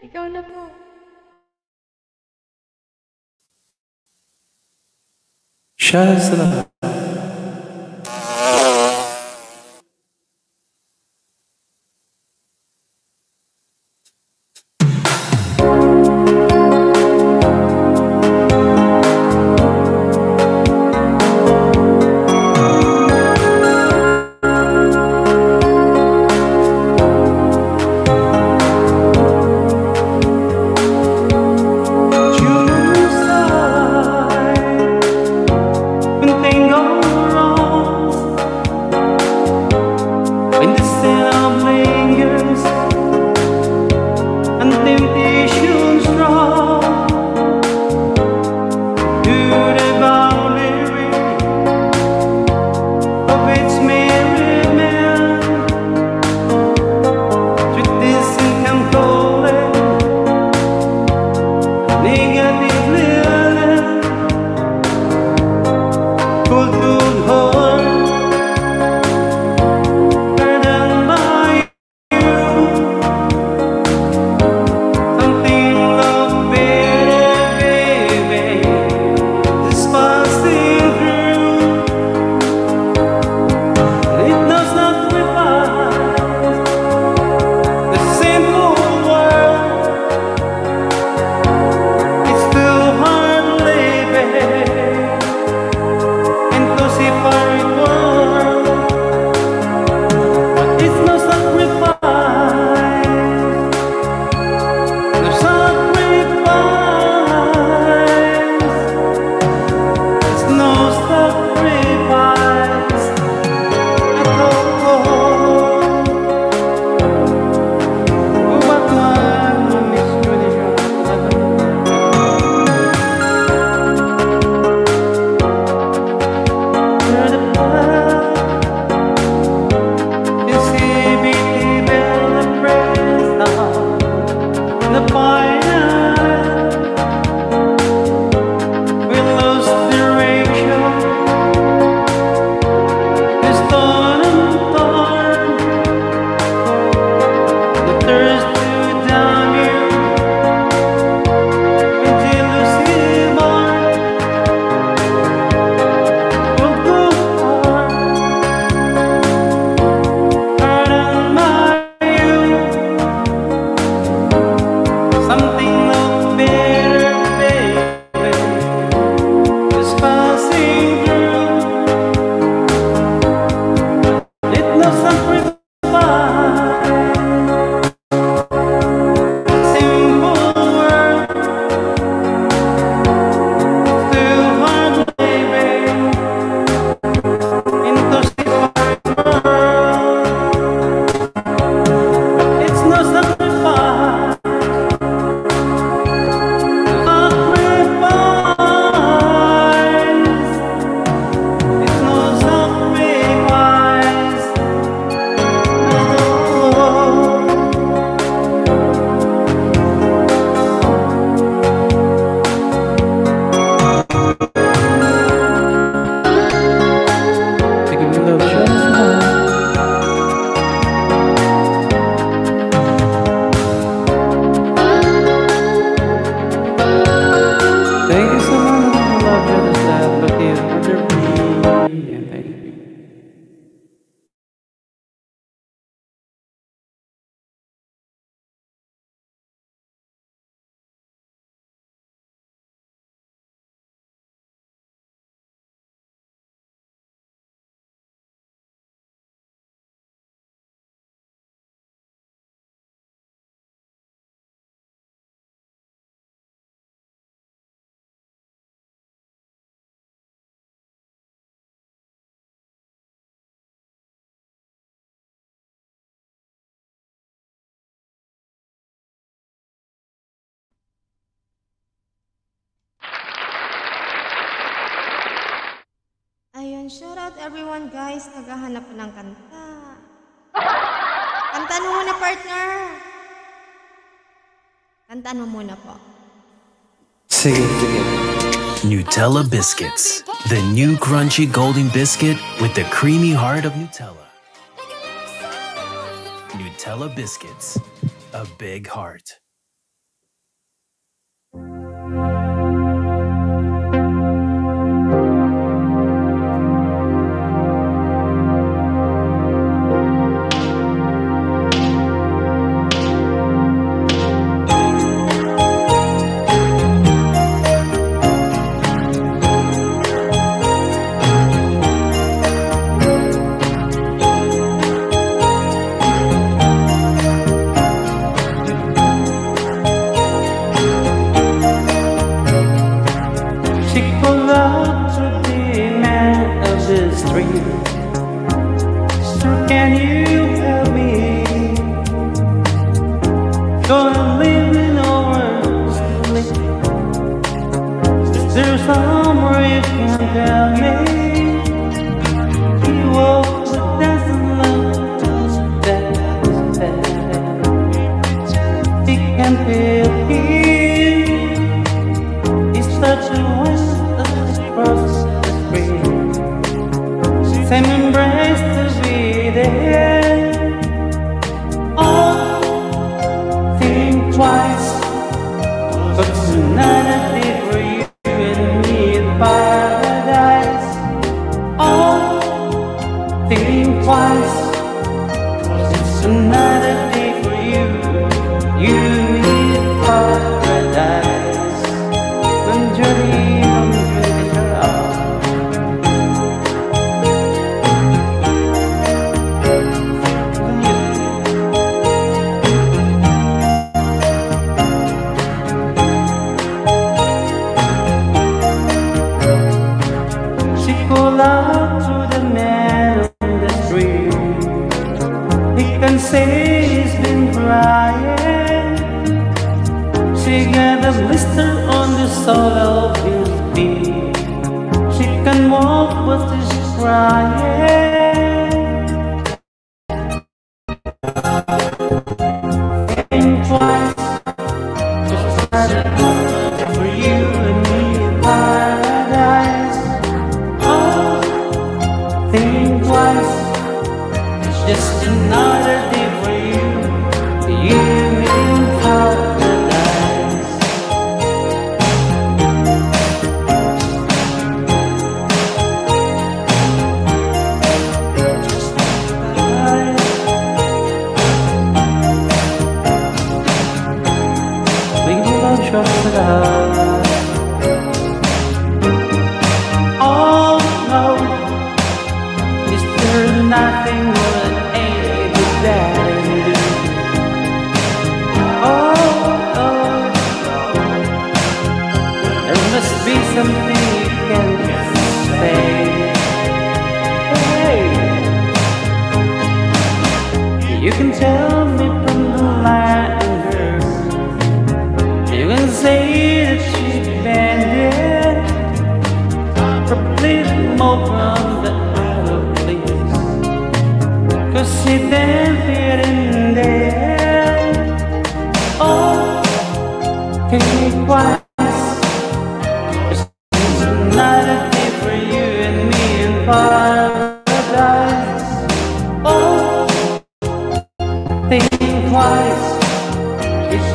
S1: Ikaw na po.
S5: Shazla. Tengo Taking me love shots now. Thank you so much for the love shots that look you under me. And thank you.
S1: Ayun, shout out everyone guys. Naghahanap pa ng kanta. Kantaan mo muna, partner. Kantaan mo muna po.
S5: Sige, sige.
S13: Nutella Biscuits, the new crunchy golden biscuit with the creamy heart of Nutella. Nutella Biscuits, a big heart.
S5: She pulled up to the man of the street. So can you help me? Gonna live in ours. Is there somewhere you can tell me? He walks a doesn't love just that. He can feel here. He's such a across the street. Same embrace to be there. Oh, think twice. But another day for you and me in paradise. Oh, think twice. It's another day for you, you and me in paradise. When journey out to the man on the street. He can say he's been crying. She got a blister on the sole of his feet. She can walk but she's crying. Think twice. Just not for you and me in paradise. Think twice, it's just another day for you, you in paradise. Big love shots it out. Oh no. There's nothing more than able that do. Oh, oh, there must be something you can say. Hey, you can tell me from the line in her. You can say that she's bending, probably more from the cause she didn't fit in there. Oh, think twice. It's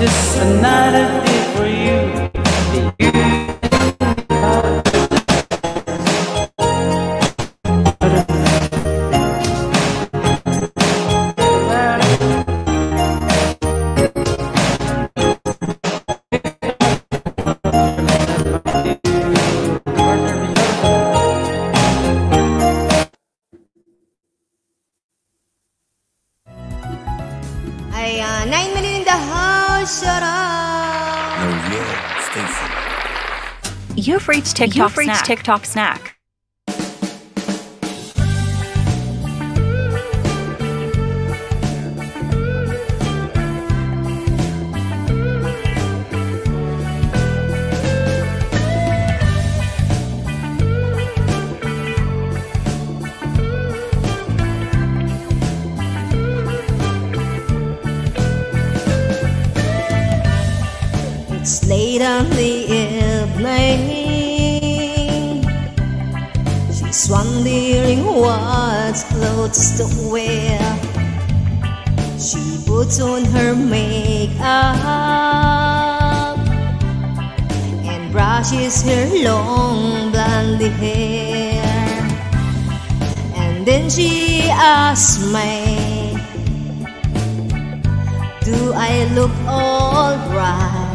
S5: Just another day for you.
S1: Ayan, 9 million in the house, shut up!
S12: No, yeah, Stacy.
S4: You've reached TikTok snack.
S1: It's late on the evening. She's wondering what clothes to wear. She puts on her makeup and brushes her long blonde hair. And then she asks me, do I look alright?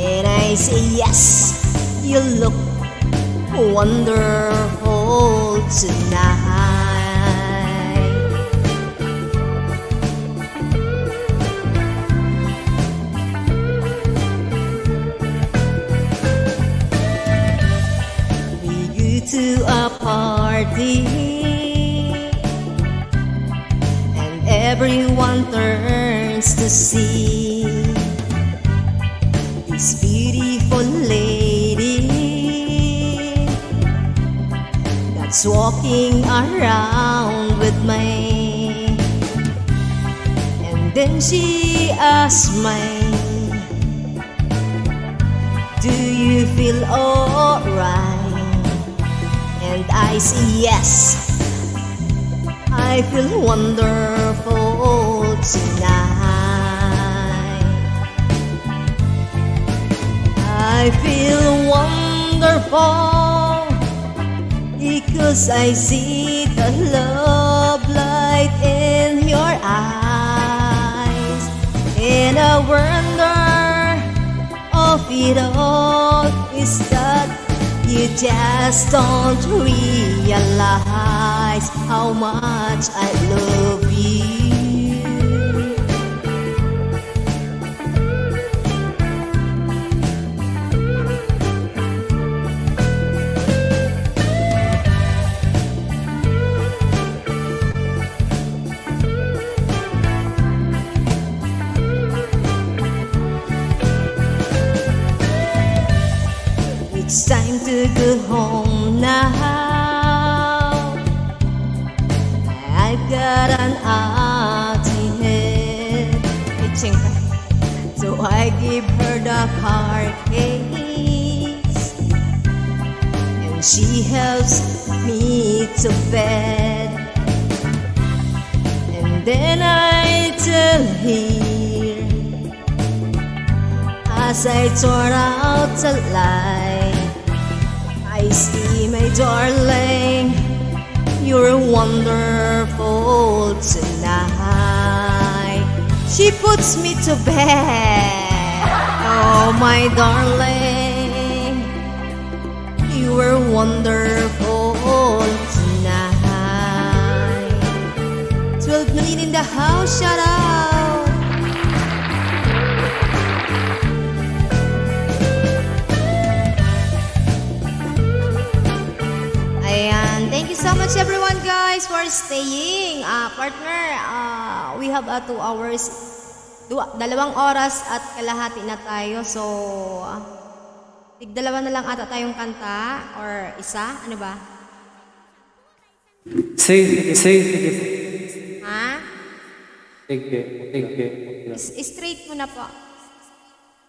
S1: And I say, yes, you look wonderful tonight. We go to a party and everyone turns to see this beautiful lady that's walking around with me. And then she asks me, do you feel alright? And I say yes, I feel wonderful tonight. I feel wonderful because I see the love light in your eyes. And a wonder of it all is that you just don't realize how much I love you. It's time to go home now. I've got an empty head. So I give her the car keys and she helps me to bed. And then I tell her as I turn out the light, I see my darling, you're wonderful tonight. She puts me to bed. Oh my darling, you were wonderful tonight. 12 million in the house, shout out. Ayan, thank you so much everyone guys for staying. Partner, we have 2 hours, 2 oras at kalahati na tayo. So, tig-2 na lang ata tayong kanta or isa, ano ba?
S5: Sige.
S1: Ha?
S5: Sige.
S1: Straight mo na po.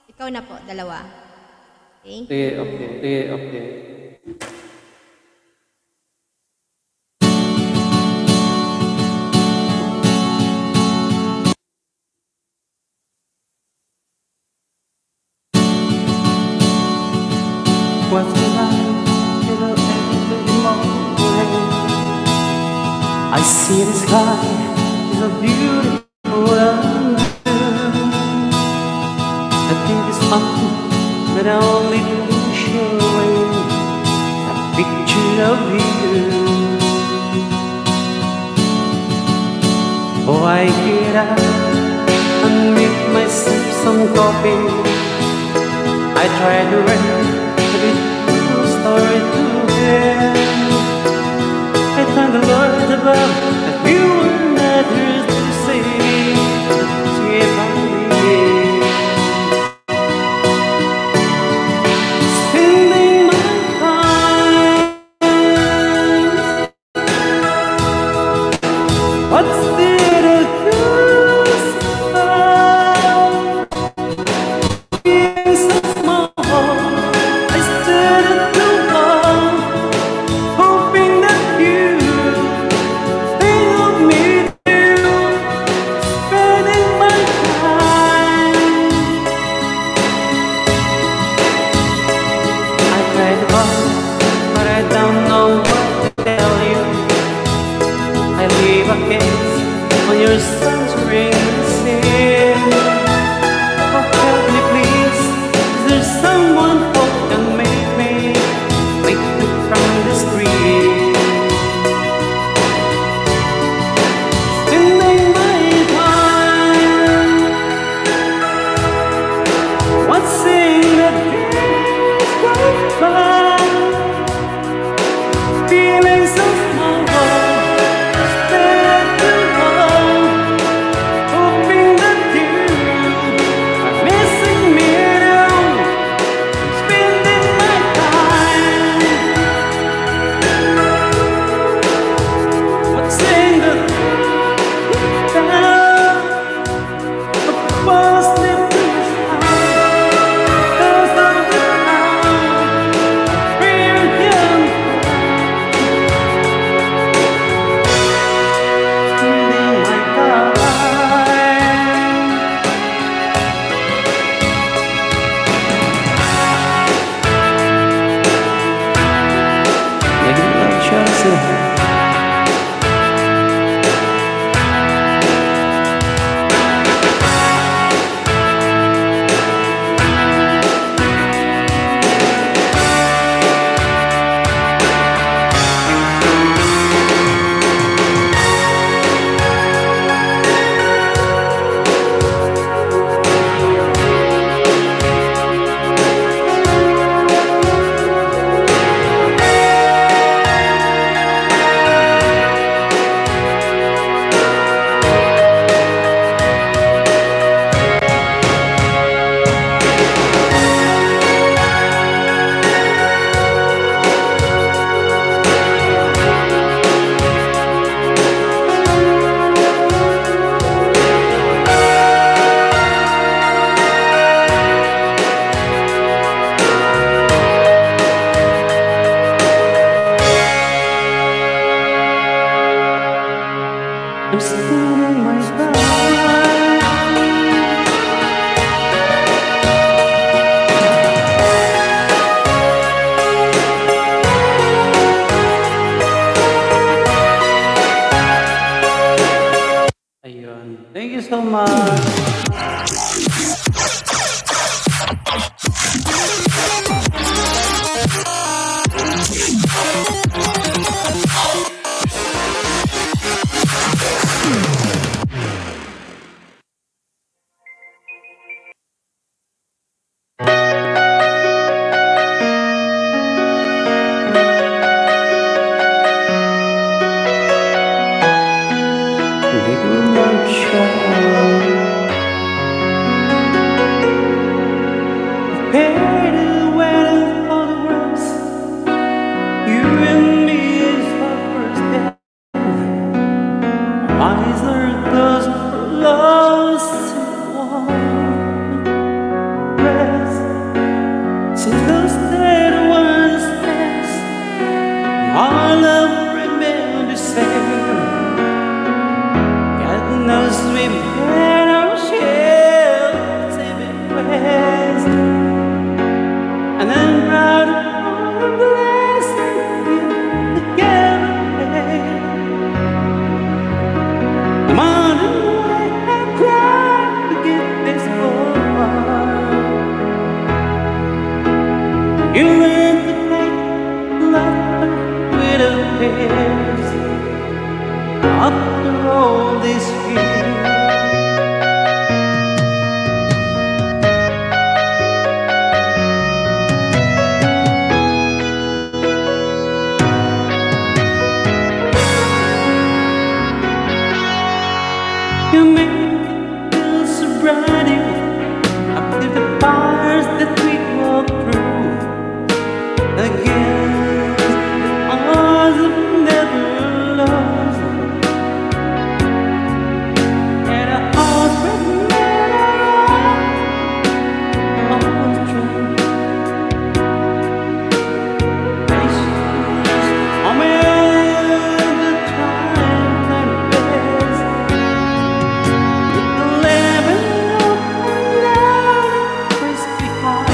S1: Ikaw na po, 2. Thank you.
S5: Sige, okay. I see the sky is a beautiful blue. I think it's fun that I only do showing a picture of you. Oh, I get up and make myself some coffee. I try to write a little story to them. I thank the Lord above that you and others to say, sweet baby. Spending my time. What's there to do? On your sunscreen sin. Oh, help me please. Is there someone who can make me wake up from the street? Spending my time watching the days go by, feeling so small. I'm spending my time. Ayun. Thank you so much. Give me my child. best after all this years. You make me feel so bright after the fires that we walk through. Against the odds of never lost, and I always remember always try. Patience, I'm in the time and best. With the lemon of my love pressed behind.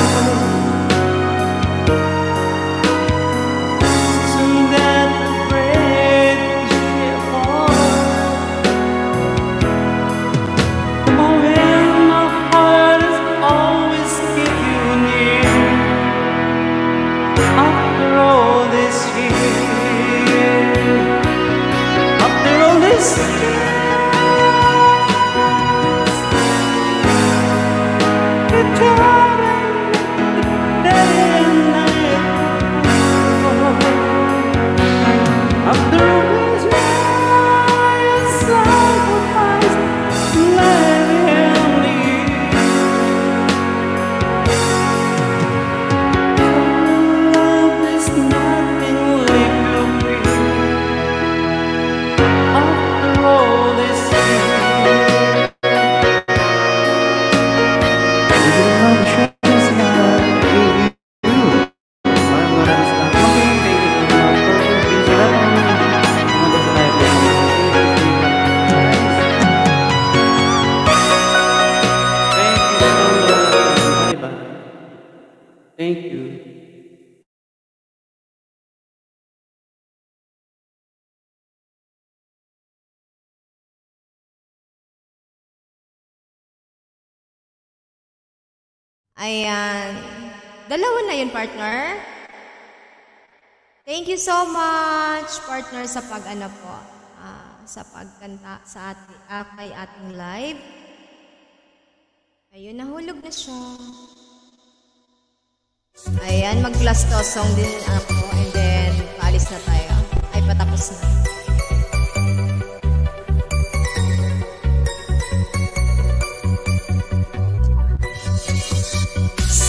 S5: Thank you.
S1: Ayan. Dalawa na yun, partner. Thank you so much, partner, sa pag-ano po, sa pagkanta sa kay ating live. Ayun, nahulog na siya. Ayan, mag-last song din ako and then paalis na tayo. Ay, patapos na.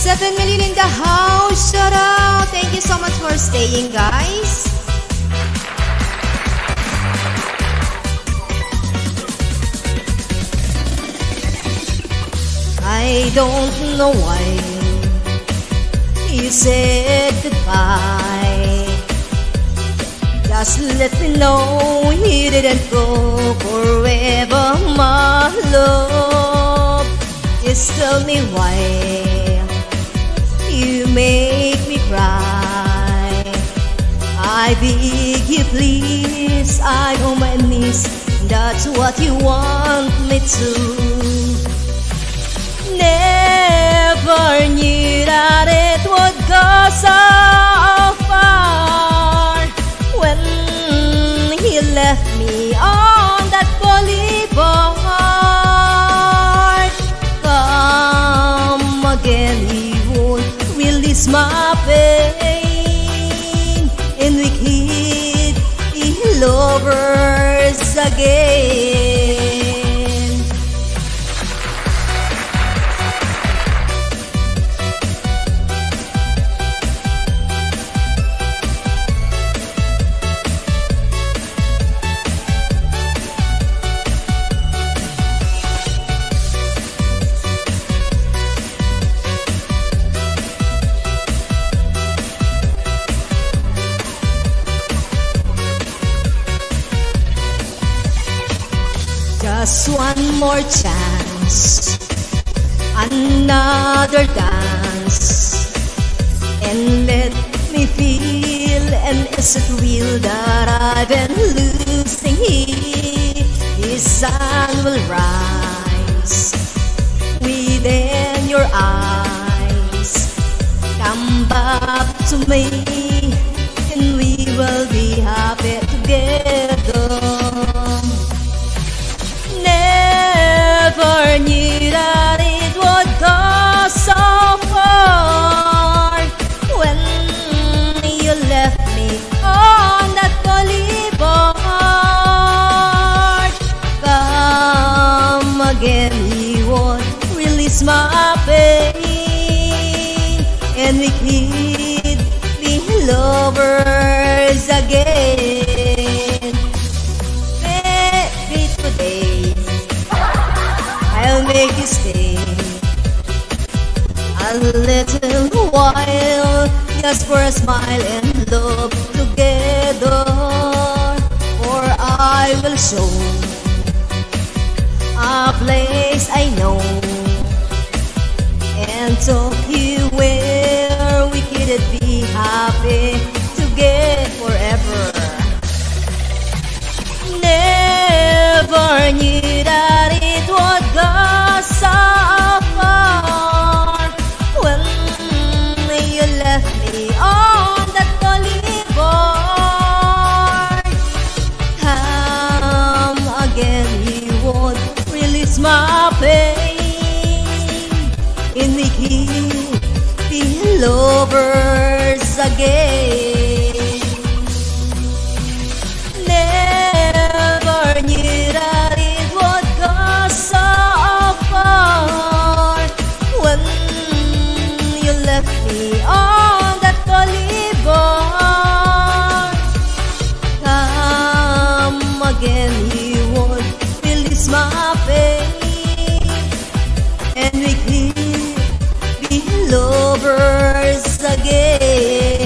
S1: $7 million in the house. Shout out. Thank you so much for staying, guys. I don't know why you said goodbye. Just let me know you didn't go forever, my love. Just tell me why you make me cry. I beg you please, I'm on my knees. That's what you want me to. Never knew that it would go so far when he left me on that boulevard. Come again, he won't release my pain, and we keep lovers again. Just one more chance, another dance, and let me feel, and is it real that I've been losing here? The sun will rise within your eyes. Come back to me, and we will be happy lovers again. Maybe today I'll make you stay a little while, just for a smile and love together. For I will show a place I know and talk you where we could be happy together forever. Never knew that it would go so far when you left me on that boulevard. Come again, you would release my pain, and we could be lovers again. Never knew that it would go so far when you left me on that boulevard. Come again, you would release my pain, and we could be lovers again.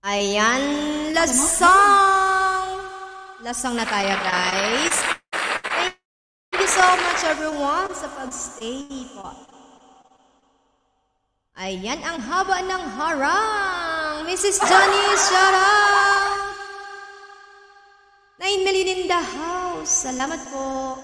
S1: Ayan, lasang. Lasang na tayo, guys. Thank you so much, everyone, sa pag-stay po. Ayan, ang haba ng harang. Mrs. Johnny, shout out. 9 million in the house. Salamat po.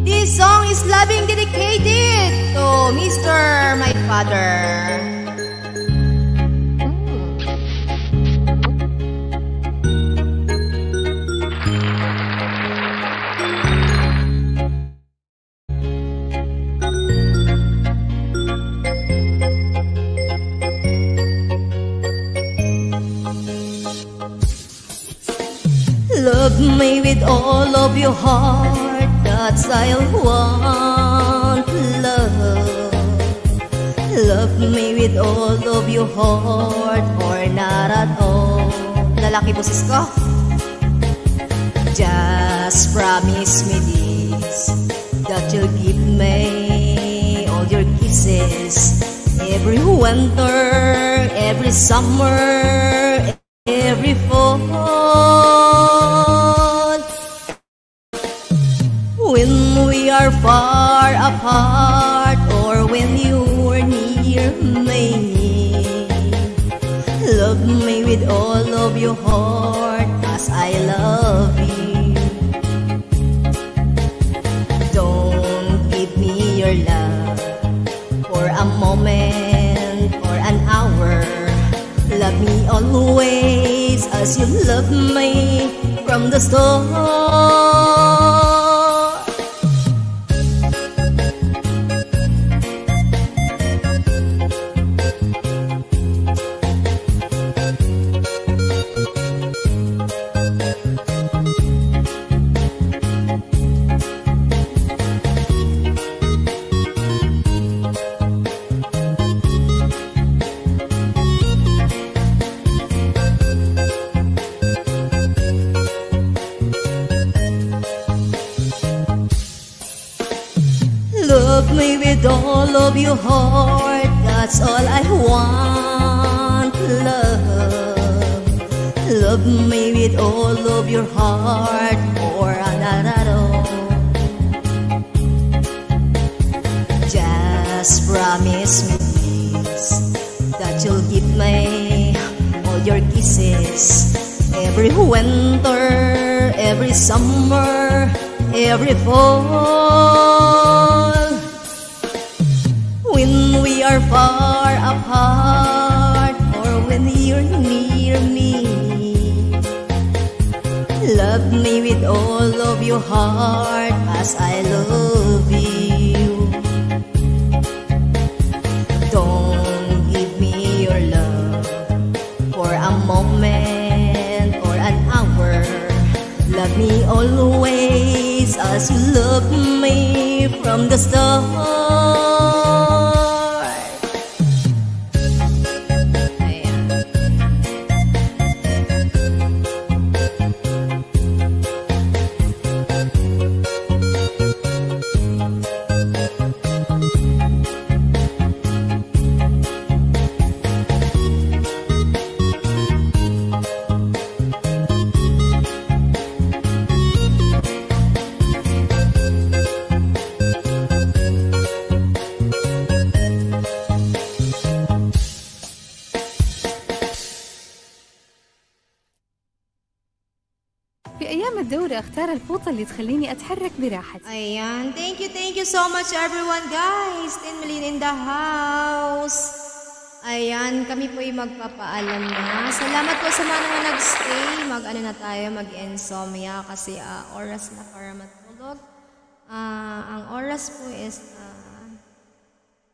S1: This song is loving dedicated to Mr. My father. Love me with all of your heart, that's I'll want. Love me with all of your heart, or not at all. Lalaki boses ko. Just promise me this, that you'll give me all your kisses, every winter, every summer, every fall. When we are far apart, or when you're near me, love me with all of your heart as I love you. Don't give me your love for a moment or an hour. Love me always as you love me from the start. Love me with all of your heart, that's all I want. Love me with all of your heart, or not at all. Just promise me this, that you'll give me all your kisses, every winter, every summer, every fall. When we are far apart, or when you're near me, Love me with all of your heart as I love you. Don't give me your love for a moment or an hour. Love me always as you love me from the start.
S4: في أيام الدورة أختار الفوطة اللي تخليني أتحرك براحتي.
S1: Ayan, thank you so much everyone guys. 10 million in the house. Ayan, kami po ay magpapaalam na. Salamat po sa mga nag-stay. Mag-ano na tayo, mag-insomnia kasi oras na para matulog. Ang oras po is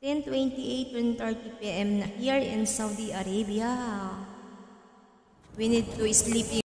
S1: 10:28, 10:30 PM na here in Saudi Arabia. We need to sleep